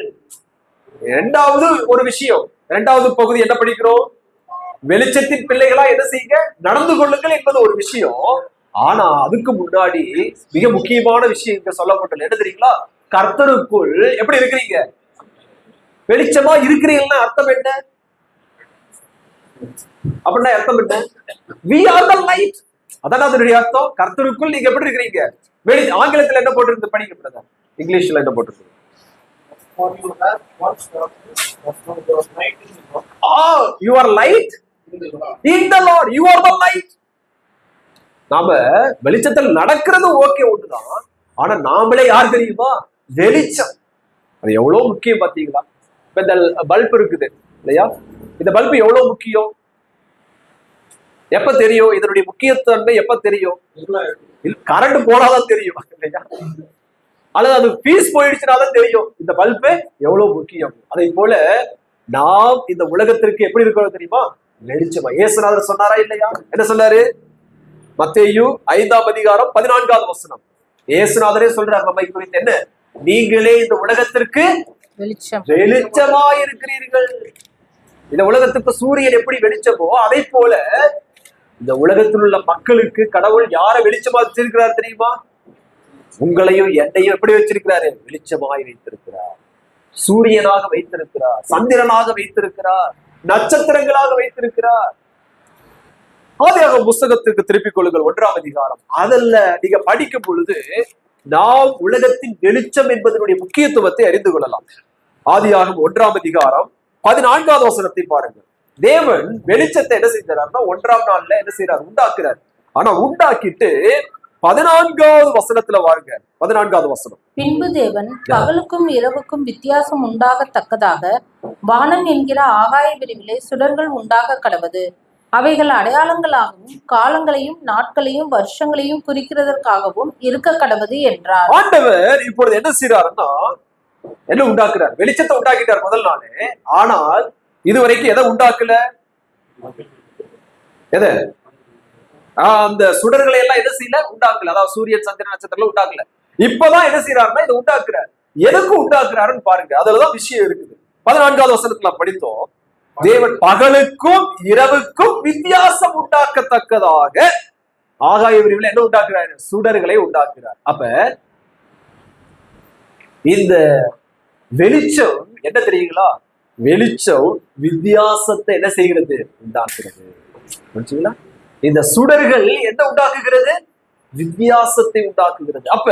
2வது ஒரு விஷயம், 2வது பகுதி என்ன படிக்கிறோம்? வெளிச்சத்தின் பிள்ளைகளா என்ன செய்யுங்க? நடந்து கொள்ளுங்கள் என்பது ஒரு விஷயம். ஆனா அதுக்கு முன்னாடி மிக முக்கியமான விஷயம் இங்க சொல்லப்பட்டது என்ன தெரியுங்களா? கர்த்தருக்குள் எப்படி இருக்கிறீங்க? வெளிச்சமா இருக்கிறீங்கன்னா அர்த்தம் என்ன? அப்படின்னா அர்த்தம் என்ன? We are the light. அதான் அதனுடைய அர்த்தம். கர்த்தருக்குள் நீங்க எப்படி இருக்கிறீங்க? ஆங்கிலத்துல என்ன போட்டிருக்கு படிக்கப்பட்டதா? இங்கிலீஷ்ல என்ன போட்டிருக்கு? You are light in the Lord. You are the light. நாம வெளிச்சத்தில் நடக்கிறது ஓகே ஒண்ணுதான். ஆனா நாமளே யார் தெரியுமா? வெளிச்சம். அது எவ்வளவு முக்கியம் பாத்தீங்களா? இப்ப இந்த பல்ப் இருக்குது இல்லையா? இந்த பல்பு எவ்வளவு முக்கியம்? எப்ப தெரியும் இதனுடைய முக்கியத்தன்மை? எப்ப தெரியும்? கரண்ட் போனாதான் தெரியும் இல்லையா? அல்லது அது பீஸ் போயிடுச்சுனாதான் தெரியும் இந்த பல்பு எவ்வளவு முக்கியம். அதை போல நாம் இந்த உலகத்திற்கு எப்படி இருக்கிறோம் தெரியுமா? வெளிச்சமா. இயேசுநாதர் சொன்னாரா இல்லையா? என்ன சொன்னாரு? மத்தேயு 5ஆம் அதிகாரம் 14வது வசனம். இயேசுநாதரே சொல்றார் நம்மை குறித்து என்ன? நீங்களே இந்த உலகத்திற்கு வெளிச்சமா இருக்கிறீர்கள். இந்த உலகத்துக்கு சூரியன் எப்படி வெளிச்சமோ அதை போல இந்த உலகத்தில் உள்ள மக்களுக்கு கடவுள் யாரை வெளிச்சமா வச்சிருக்கிறார் தெரியுமா? உங்களையும் என்னையும் எப்படி வச்சிருக்கிறாரு? வெளிச்சமாய் வைத்திருக்கிறார். சூரியனாக வைத்திருக்கிறார், சந்திரனாக வைத்திருக்கிறார், நட்சத்திரங்களாக வைத்திருக்கிறார். ஆதியாகம புஸ்தகத்திற்கு திருப்பிக் கொள்ளுங்கள் 1ஆம் அதிகாரம். அதல்ல நீங்க படிக்கும் பொழுது நாம் உலகத்தின் வெளிச்சம் என்பதனுடைய முக்கியத்துவத்தை அறிந்து கொள்ளலாம். ஆதியாகமம் 1ஆம் அதிகாரம் 14வது வசனத்தை பாருங்கள். தேவன் வெளிச்சத்தை என்ன செஞ்சாருன்னா 1ஆம் நாள்ல என்ன செய்யறாரு? உண்டாக்குறாரு. ஆனா உண்டாக்கிட்டு 14வது வசனத்துல வாருங்க. 14வது வசனம்.
பின்பு தேவன் பகலுக்கும் இரவுக்கும் வித்தியாசம் உண்டாகத்தக்கதாக வானம் என்கிற ஆகாய விரிவிலே சுடர்கள் உண்டாக கடவது. அவைகள் அடையாளங்களாகவும் காலங்களையும் நாட்களையும் வருஷங்களையும் குறிக்கிறதற்காகவும் இருக்க கடவது என்றார்.
ஆண்டவர் இப்பொழுது என்ன செய்யறாருன்னா என்ன உண்டாக்குறார்? வெளிச்சத்தை உண்டாக்கிட்டார் முதல் நாளே. ஆனால் இதுவரைக்கும் எதை உண்டாக்கல? எதை? அந்த சுடர்களை எல்லாம் என்ன செய்யல? உண்டாக்கல. அதாவது சூரியன் சந்திரன் நட்சத்திரம் உண்டாக்கல. இப்பதான் என்ன செய்யறாருன்னா இதை உண்டாக்குறார். எதுக்கு உண்டாக்குறாருன்னு பாருங்க. அதுலதான் விஷயம் இருக்குது. 14வது வசனத்துல படித்தோம். தேவன் பகலுக்கும் இரவுக்கும் வித்தியாசம் உண்டாக்கத்தக்கதாக ஆகாய விரிவுல என்ன உண்டாக்குறாரு? சுடர்களை உண்டாக்குறார். அப்ப இந்த வெளிச்சம் என்ன தெரியுங்களா? வெளிச்சம் வித்தியாசத்தை என்ன செய்கிறது? உண்டாக்குறது. புரிஞ்சுங்களா? இந்த சுடர்கள் என்ன உண்டாக்குகிறது? வித்தியாசத்தை உண்டாக்குகிறது. அப்ப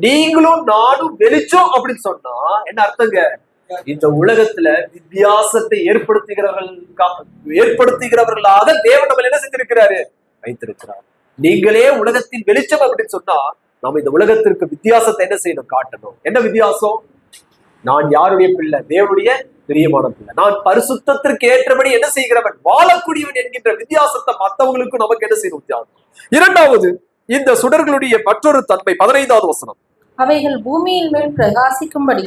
நீங்களும் நானும் வெளிச்சம் அப்படின்னு சொன்னா என்ன அர்த்தங்க? இந்த உலகத்துல வித்தியாசத்தை ஏற்படுத்துகிறவர்களாக தேவன் நம்ம என்ன செஞ்சிருக்கிறாரு? வைத்திருக்கிறார். நீங்களே உலகத்தின் வெளிச்சம் அப்படின்னு சொன்னா நம்ம இந்த உலகத்திற்கு வித்தியாசத்தை என்ன செய்யணும்? காட்டணும். என்ன வித்தியாசம்? நான் யாருடைய பிள்ளை? தேவனுடைய பிரியமான பிள்ளை. நான் பரிசுத்தத்திற்கு ஏற்றபடி என்ன செய்கிறவன்? வாழக்கூடியவன் என்கின்ற வித்தியாசத்தை மற்றவங்களுக்கும் நமக்கு என்ன செய்யணும்? வித்தியாசம். 2வது இந்த சுடர்களுடைய மற்றொரு தன்மை 15வது வசனம்.
அவைகள் பூமியின் மேல் பிரகாசிக்கும்படி.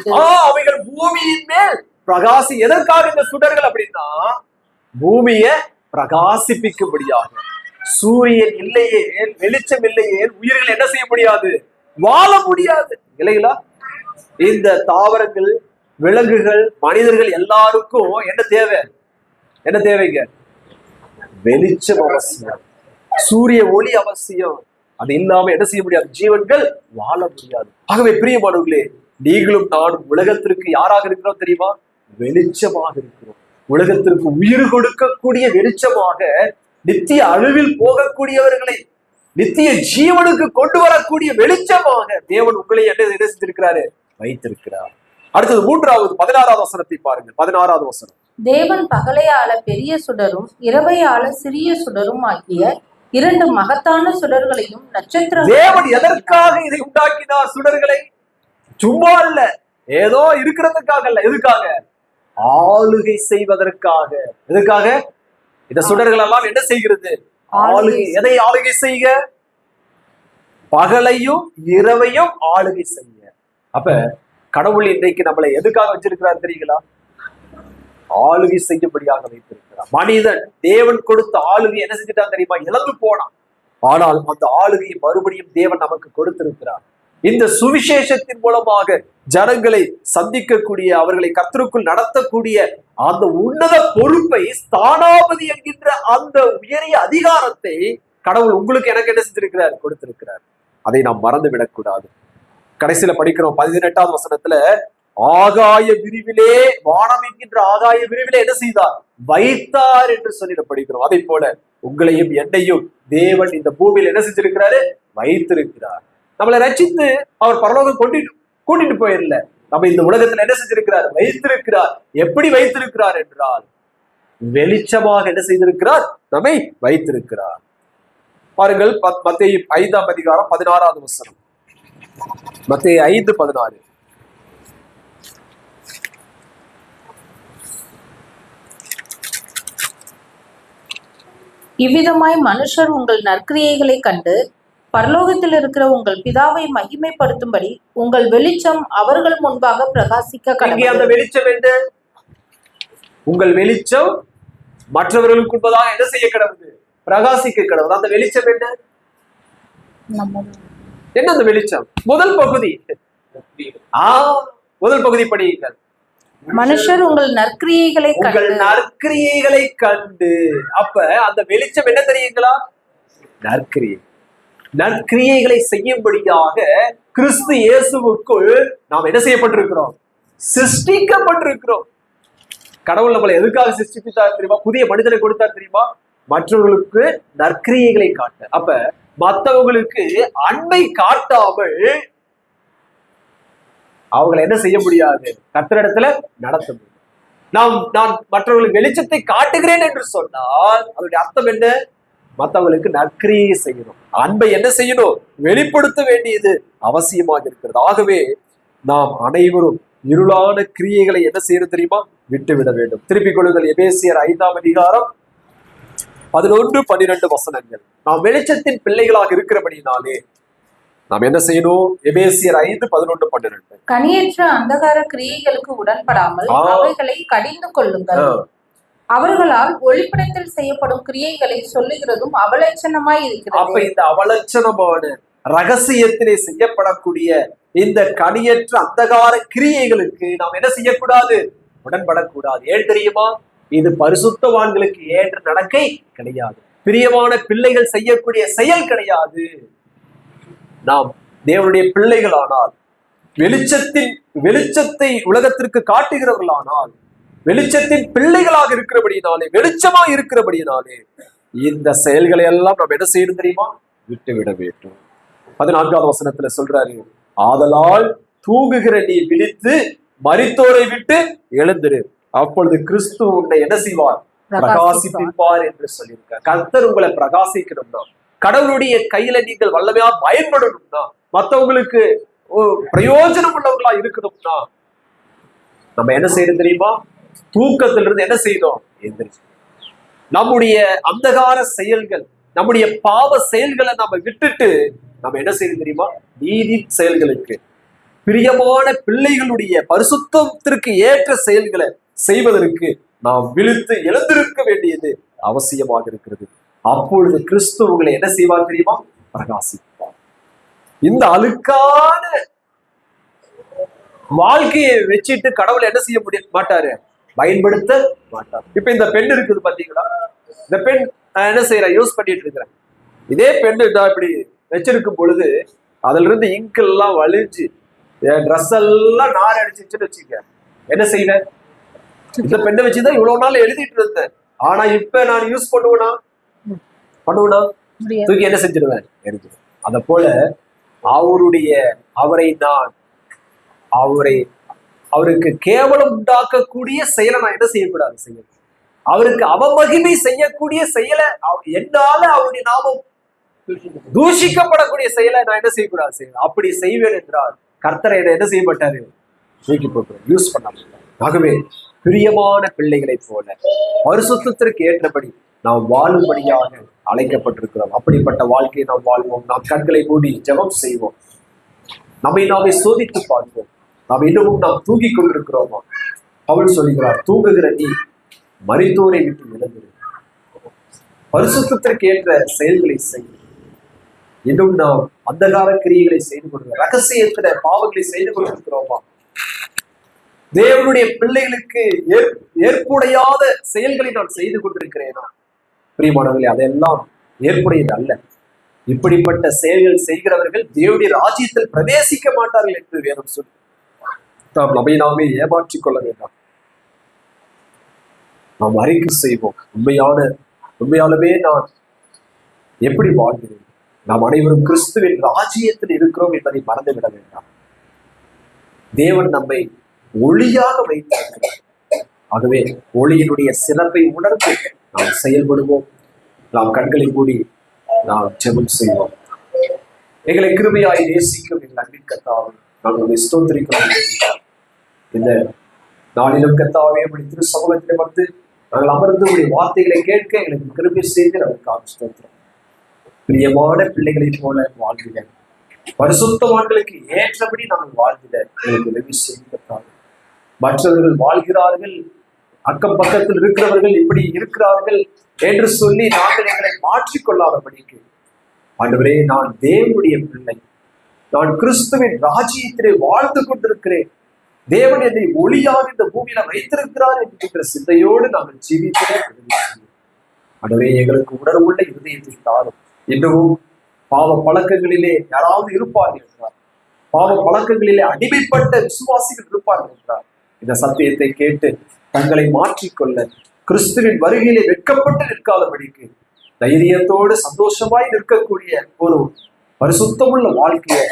அவைகள் பூமியின் மேல் பிரகாசி. எதற்காக இந்த சுடர்கள் அப்படின்னா பூமியை பிரகாசிப்பிக்கும்படியாக. சூரியன் இல்லையே, வெளிச்சம் இல்லையே, உயிர்கள் என்ன செய்ய முடியாது? வாழ முடியாது இல்லைங்களா? இந்த தாவரங்கள், விலங்குகள், மனிதர்கள் எல்லாருக்கும் என்ன தேவை? என்ன தேவைங்க? வெளிச்சம் அவசியம், சூரிய ஒளி அவசியம். அது இல்லாம என்ன செய்ய முடியாது? ஜீவன்கள் வாழ முடியாது. ஆகவே பிரியமானவர்களே, நீங்களும் நானும் உலகத்திற்கு யாராக இருக்கிறோம் தெரியுமா? வெளிச்சமாக இருக்கிறோம். உலகத்திற்கு உயிர் கொடுக்கக்கூடிய வெளிச்சமாக, நித்திய அழிவில் போகக்கூடியவர்களை நித்திய ஜீவனுக்கு கொண்டு வரக்கூடிய வெளிச்சமாக தேவன் உங்களை என்ன செஞ்சிருக்கிறாரு? வைத்திருக்கிறார். அடுத்தது 3வது 16வது வசனத்தை பாருங்கள். 16வது வசனம்.
தேவன் பகலை ஆள பெரிய சுடரும் இரவை ஆள சிறிய சுடரும் ஆகிய 2 மகத்தான சுடர்களையும் நட்சத்திரம்.
தேவன் எதற்காக இதை உண்டாக்கினார்? சுடர்களை சும்மா இல்ல, ஏதோ இருக்கிறதுக்காக இல்ல. எதுக்காக? ஆளுகை செய்வதற்காக. எதுக்காக? இந்த சுடர்கள் எல்லாம் என்ன செய்கிறது? ஆளுகை. எதை ஆளுகை செய்ய? பகலையும் இரவையும் ஆளுகை செய்ய. அப்ப கடவுள் இன்றைக்கு நம்மளை எதுக்காக வச்சிருக்கிறார் தெரியுங்களா? ஆளுகை செய்யும்படியாக வைத்திருக்கிறார். மனிதன் தேவன் கொடுத்த ஆளுகை என்ன செஞ்சுட்டான் தெரியுமா? இழந்து போனான். ஆனால் அந்த ஆளுகையை மறுபடியும் தேவன் நமக்கு கொடுத்திருக்கிறார். இந்த சுவிசேஷத்தின் மூலமாக ஜனங்களை சந்திக்கக்கூடிய, அவர்களை கர்த்தருக்குள் நடத்தக்கூடிய அந்த உன்னத பொறுப்பை, ஸ்தானாபதி என்கின்ற அந்த உயரிய அதிகாரத்தை கடவுள் உங்களுக்கு எனக்கு என்ன செஞ்சிருக்கிறார்? கொடுத்திருக்கிறார். அதை நாம் மறந்து விடக்கூடாது. கடைசியில படிக்கிறோம் 18வது வசனத்துல, ஆகாய விரிவிலே, வானம் என்கின்ற ஆகாய விரிவிலே என்ன செய்தார்? வைத்தார் என்று சொல்லி படிக்கிறோம். அதை போல உங்களையும் என்னையும் தேவன் இந்த பூமியில் என்ன செஞ்சிருக்கிறாரு? வைத்திருக்கிறார். நம்மளை ரட்சித்து அவர் பரலோகம் கூட்டிட்டு போயிடல, நம்ம இந்த உலகத்துல என்ன செஞ்சிருக்கிறார்? வைத்திருக்கிறார். எப்படி வைத்திருக்கிறார் என்றால், வெளிச்சமாக என்ன செய்திருக்கிறார்? நம்மை வைத்திருக்கிறார். பாருங்கள், மத்தேயு 5ஆம் அதிகாரம் 16வது வசனம். மத்தேயு 5:16.
இவ்விதமாய் மனுஷர் உங்கள் நற்கிரியைகளை கண்டு பரலோகத்தில் இருக்கிற உங்கள் பிதாவை மகிமைப்படுத்தும்படி உங்கள் வெளிச்சம் அவர்கள் முன்பாக பிரகாசிக்க கடவுள்.
அந்த வெளிச்சம் என்ன? உங்கள் வெளிச்சம் மற்றவர்களுக்கு முன்பதாக என்ன செய்ய கடவுள்? பிரகாசிக்க கடவுள். அந்த வெளிச்சம் என்ன? என்ன அந்த வெளிச்சம்? முதல் பகுதி படியுங்கள்.
மனுஷர் உங்கள் நற்கிரியைகளை
கண்டு. அப்ப அந்த வெளிச்சம் என்ன தெரியுங்களா? நற்கிரியைகளை செய்யும்படியாக கிறிஸ்து இயேசுவுக்குள் நாம் என்ன செய்யப்பட்டிருக்கிறோம்? சிருஷ்டிக்கப்பட்டிருக்கிறோம். கடவுள் நம்மளை எதுக்காக சிருஷ்டித்தார் தெரியுமா? புதிய மனிதனை கொடுத்தார் தெரியுமா? மற்றவர்களுக்கு நற்கிரியைகளை காட்ட. அப்ப மற்றவங்களுக்கு அன்பை காட்டாமல் அவங்களை என்ன செய்ய முடியாது? கர்த்தரிடத்துல நடத்த முடியும். நான் மற்றவர்களுக்கு வெளிச்சத்தை காட்டுகிறேன் என்று சொன்னால் அதனுடைய அர்த்தம் என்ன? மற்றவங்களுக்கு நற்கிரியை செய்யணும். அன்பை என்ன செய்யணும்? வெளிப்படுத்த வேண்டியது அவசியமாக இருக்கிறது. ஆகவே நாம் அனைவரும் இருளான கிரியைகளை என்ன செய்யணும் தெரியுமா? விட்டுவிட வேண்டும். திருப்பிக் கொள்ளுங்கள். எபேசியர் 5ஆம் அதிகாரம் 11-12 வசனங்கள். நாம் வெளிச்சத்தின் பிள்ளைகளாக இருக்கிறபடினாலே நாம் என்ன செய்யணும்? எபேசியர் 5:11-12.
கனியற்ற அந்தகார கிரியைகளுக்கு உடன்படாமல் அவைகளை கடிந்து கொள்ளுங்கள். அவர்களால் ஒளிப்படத்தில் செய்யப்படும் கிரியைகளை சொல்லுகிறதும் அவலட்சணமாய் இருக்கிறது.
அப்ப இந்த அவலட்சணமான ரகசியத்திலே செய்யப்படக்கூடிய இந்த கனியற்ற அந்தகார கிரியைகளுக்கு நாம் என்ன செய்யக்கூடாது? உடன்படக்கூடாது. ஏன் தெரியுமா? இது பரிசுத்தவான்களுக்கு ஏற்ற நடக்கை கிடையாது. பிரியமான பிள்ளைகள் செய்யக்கூடிய செயல் கிடையாது. நாம் தேவனுடைய பிள்ளைகளானால், வெளிச்சத்தை உலகத்திற்கு காட்டுகிறவர்களானால், வெளிச்சத்தின் பிள்ளைகளாக இருக்கிறபடினாலே, வெளிச்சமா இருக்கிறபடினாலே இந்த செயல்களை எல்லாம் நாம் என்ன செய்யணும் தெரியுமா? விட்டுவிட வேண்டும். 14வது வசனத்துல சொல்றாரு, ஆதலால் தூங்குகிற நீ விழித்து மரித்தோரை விட்டு எழுந்திரு, அப்பொழுது கிறிஸ்து உன்னை என்ன செய்வார்? பிரகாசிப்பார் என்று சொல்லியிருக்கார். கர்த்தர் உங்களை பிரகாசிக்கணும்னா, கடவுளுடைய கையில நீங்கள் வல்லமையா பயன்படணும்னா, மற்றவங்களுக்கு பிரயோஜனம் உள்ளவர்களா இருக்கணும்னா நம்ம என்ன செய்யணும் தெரியுமா? தூக்கத்திலிருந்து என்ன செய்யணும்? எந்திரிச்சு நம்முடைய அந்தகார செயல்கள், நம்முடைய பாவ செயல்களை நம்ம விட்டுட்டு நம்ம என்ன செய்யணும் தெரியுமா? நீதி செயல்களுக்கு, பிரியமான பிள்ளைகளுடைய பரிசுத்தத்திற்கு ஏற்ற செயல்களை செய்வதற்கு நாம் விழித்து எழுந்திருக்க வேண்டியது அவசியமாக இருக்கிறது. அப்பொழுது கிறிஸ்து உங்களை என்ன செய்வார் தெரியுமா? பிரகாசிப்பார். இந்த அழுக்கான வாழ்க்கையை வச்சுட்டு கடவுளை என்ன செய்ய மாட்டாரு? பயன்படுத்த மாட்டார். இப்ப இந்த பெண் இருக்குது பாத்தீங்களா? இந்த பெண் என்ன செய்யற? யூஸ் பண்ணிட்டு இருக்கிறேன். இதே பெண் இப்படி வச்சிருக்கும் பொழுது அதுல இருந்து இங்கெல்லாம் வலிஞ்சு ட்ரெஸ் எல்லாம் நார் அடிச்சுன்னு வச்சுக்க, என்ன செய்வேன்? இந்த பெண்ணை வச்சுதான் இவ்வளவு நாள் எழுதிட்டு இருந்தேன். ஆனா இப்ப நான் யூஸ் பண்ணுவேனா தூக்கி என்ன செஞ்சிருவேன், எடுத்துருவேன். அத போல அவருக்கு கேவலம் உண்டாக்கக்கூடிய செயலை நான் என்ன செய்யக்கூடாது, செய்யணும். அவருக்கு அவமகிமை செய்யக்கூடிய செயலை, என்னால அவருடைய நாமம் தூஷிக்கப்படக்கூடிய செயலை நான் என்ன செய்யக்கூடாது, செய்யணும். அப்படி செய்வேன் என்றால் கர்த்தரை என்ன செய்ய மாட்டாரு, தூக்கி போட்டு யூஸ் பண்ண மாட்டார். ஆகவே பிரியமான பிள்ளைகளை போல பரிசுத்தத்திற்கு ஏற்றபடி நாம் வாழும்படியாக அழைக்கப்பட்டிருக்கிறோம். அப்படிப்பட்ட வாழ்க்கையை நாம் வாழ்வோம். நாம் கண்களை மூடி ஜெபம் செய்வோம். நம்மை நாமே சோதித்து பார்ப்போம். நாம் இன்னமும் நாம் தூங்கிக் கொண்டிருக்கிறோமா? பவுல் சொல்லுகிறார், தூங்குகிற நீ மரித்தோரை விட்டு விலகு, பரிசுத்தத்திற்கு ஏற்ற செயல்களை செய்யும். இன்னும் நாம் அந்தகார கிரியைகளை செய்து கொண்டிருக்கிறோம், ரகசியத்தில பாவங்களை செய்து கொண்டிருக்கிறோமா? தேவனுடைய பிள்ளைகளுக்கு ஏற்புடையாத செயல்களை நான் செய்து கொண்டிருக்கிறேனா? பிரியமானவர்களே, அதெல்லாம் ஏற்புடையது அல்ல. இப்படிப்பட்ட செயல்கள் செய்கிறவர்கள் தேவனுடைய ராஜ்யத்தில் பிரவேசிக்க மாட்டார்கள் என்று வேதம் சொல்லி நாம் நம்மை நாமே ஏமாற்றிக் கொள்ள வேண்டாம். நாம் அறிக்கை செய்வோம், உண்மையாலுமே நான் எப்படி வாழ்கிறேன்? நாம் அனைவரும் கிறிஸ்துவின் ராஜ்யத்தில் இருக்கிறோம் என்பதை மறந்துவிட வேண்டாம். தேவன் நம்மை ஒளியாக வைத்திருக்கிறார். ஆகவே ஒளியினுடைய சிறப்பை உணர்ந்து நாம் செயல்படுவோம். நாம் கண்களை மூடி நாம் ஜெபம் செய்வோம். எங்களை கிருபையாய் நேசிக்கும் எங்கள் அன்பின் கர்த்தாவே, நாங்கள் ஸ்தோத்திரிக்கிறோம். இந்த நாளிலும் கர்த்தாவே உடைய திரு சமூகத்திலே வந்து நாங்கள் அமர்ந்து உடைய வார்த்தைகளை கேட்க எங்களுக்கு கிருபை செய்து நமக்காக ஸ்தோத்திரம். பிரியமான பிள்ளைகளைப் போல வாழ்ந்திட, பரிசுத்தவான்களுக்கு ஏற்றபடி நாங்கள் வாழ்ந்திட எங்களுக்கு உதவி செய்து. மற்றவர்கள் வாழ்கிறார்கள், அக்கம் பக்கத்தில் இருக்கிறவர்கள் இப்படி இருக்கிறார்கள் என்று சொல்லி நாங்கள் எங்களை மாற்றிக்கொள்ளாதபடிக்கு, ஆண்டவரே, நான் தேவனுடைய பிள்ளை, நான் கிறிஸ்துவின் ராஜ்யத்திலே வாழ்ந்து கொண்டிருக்கிறேன், தேவன் என்னை ஒளியாக இந்த பூமியில வைத்திருக்கிறார் என்கிற சிந்தையோடு நாங்கள் ஜீவித்தே. ஆண்டவரே, எங்களுக்கு உணர்வுள்ள இருதயத்தை தாரும். இன்னமும் பாவ பழக்கங்களிலே யாராவது இருப்பார்கள் என்றார், பாவ பழக்கங்களிலே அடிமைப்பட்ட விசுவாசிகள் இருப்பார்கள் என்றார், இந்த சத்தியத்தை கேட்டு தங்களை மாற்றிக்கொள்ள, கிறிஸ்துவின் வருகையிலே வெட்கப்பட்டு நிற்காதபடிக்கு தைரியத்தோடு சந்தோஷமாய் நிற்கக்கூடிய ஒரு பரிசுத்தமுள்ள வாழ்க்கையை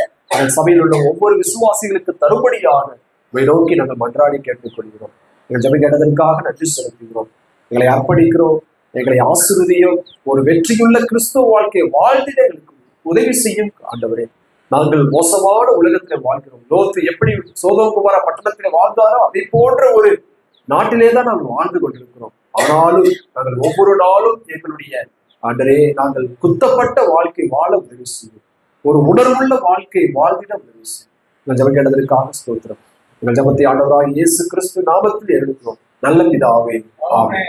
சபையில் உள்ள ஒவ்வொரு விசுவாசிகளுக்கு தரும்படியாக நோக்கி நாங்கள் மன்றாடி கேட்டுக்கொள்கிறோம். எங்கள் ஜெபம் கேட்டதற்காக நன்றி செலுத்துகிறோம். எங்களை அர்ப்பணிக்கிறோம். எங்களை ஆசீர்வதியும். ஒரு வெற்றியுள்ள கிறிஸ்துவ வாழ்க்கையை வாழ்ந்திட எங்களுக்கு உதவி செய்யும் ஆண்டவரே. நாங்கள் மோசமான உலகத்திலே வாழ்கிறோம். லோத்து எப்படி சோதோம் குமாரா பட்டணத்திலே வாழ்ந்தாரோ அதை போன்ற ஒரு நாட்டிலே தான் நாங்கள் வாழ்ந்து கொண்டிருக்கிறோம். ஆனாலும் நாங்கள் ஒவ்வொரு நாளும் எங்களுடைய ஆண்டரே, நாங்கள் குத்தப்பட்ட வாழ்க்கை வாழ உதவி செய்யும். ஒரு உணர்வுள்ள வாழ்க்கை வாழ்ந்திட உதவி செய்யும். எங்கள் ஜெபம் கேட்டதற்காக ஸ்தோத்திரம். எங்கள் ஜெபத்தை ஆண்டவராகிய இயேசு கிறிஸ்து நாமத்தில் எழுதுகிறோம். நல்ல பிதாவே, ஆமென்.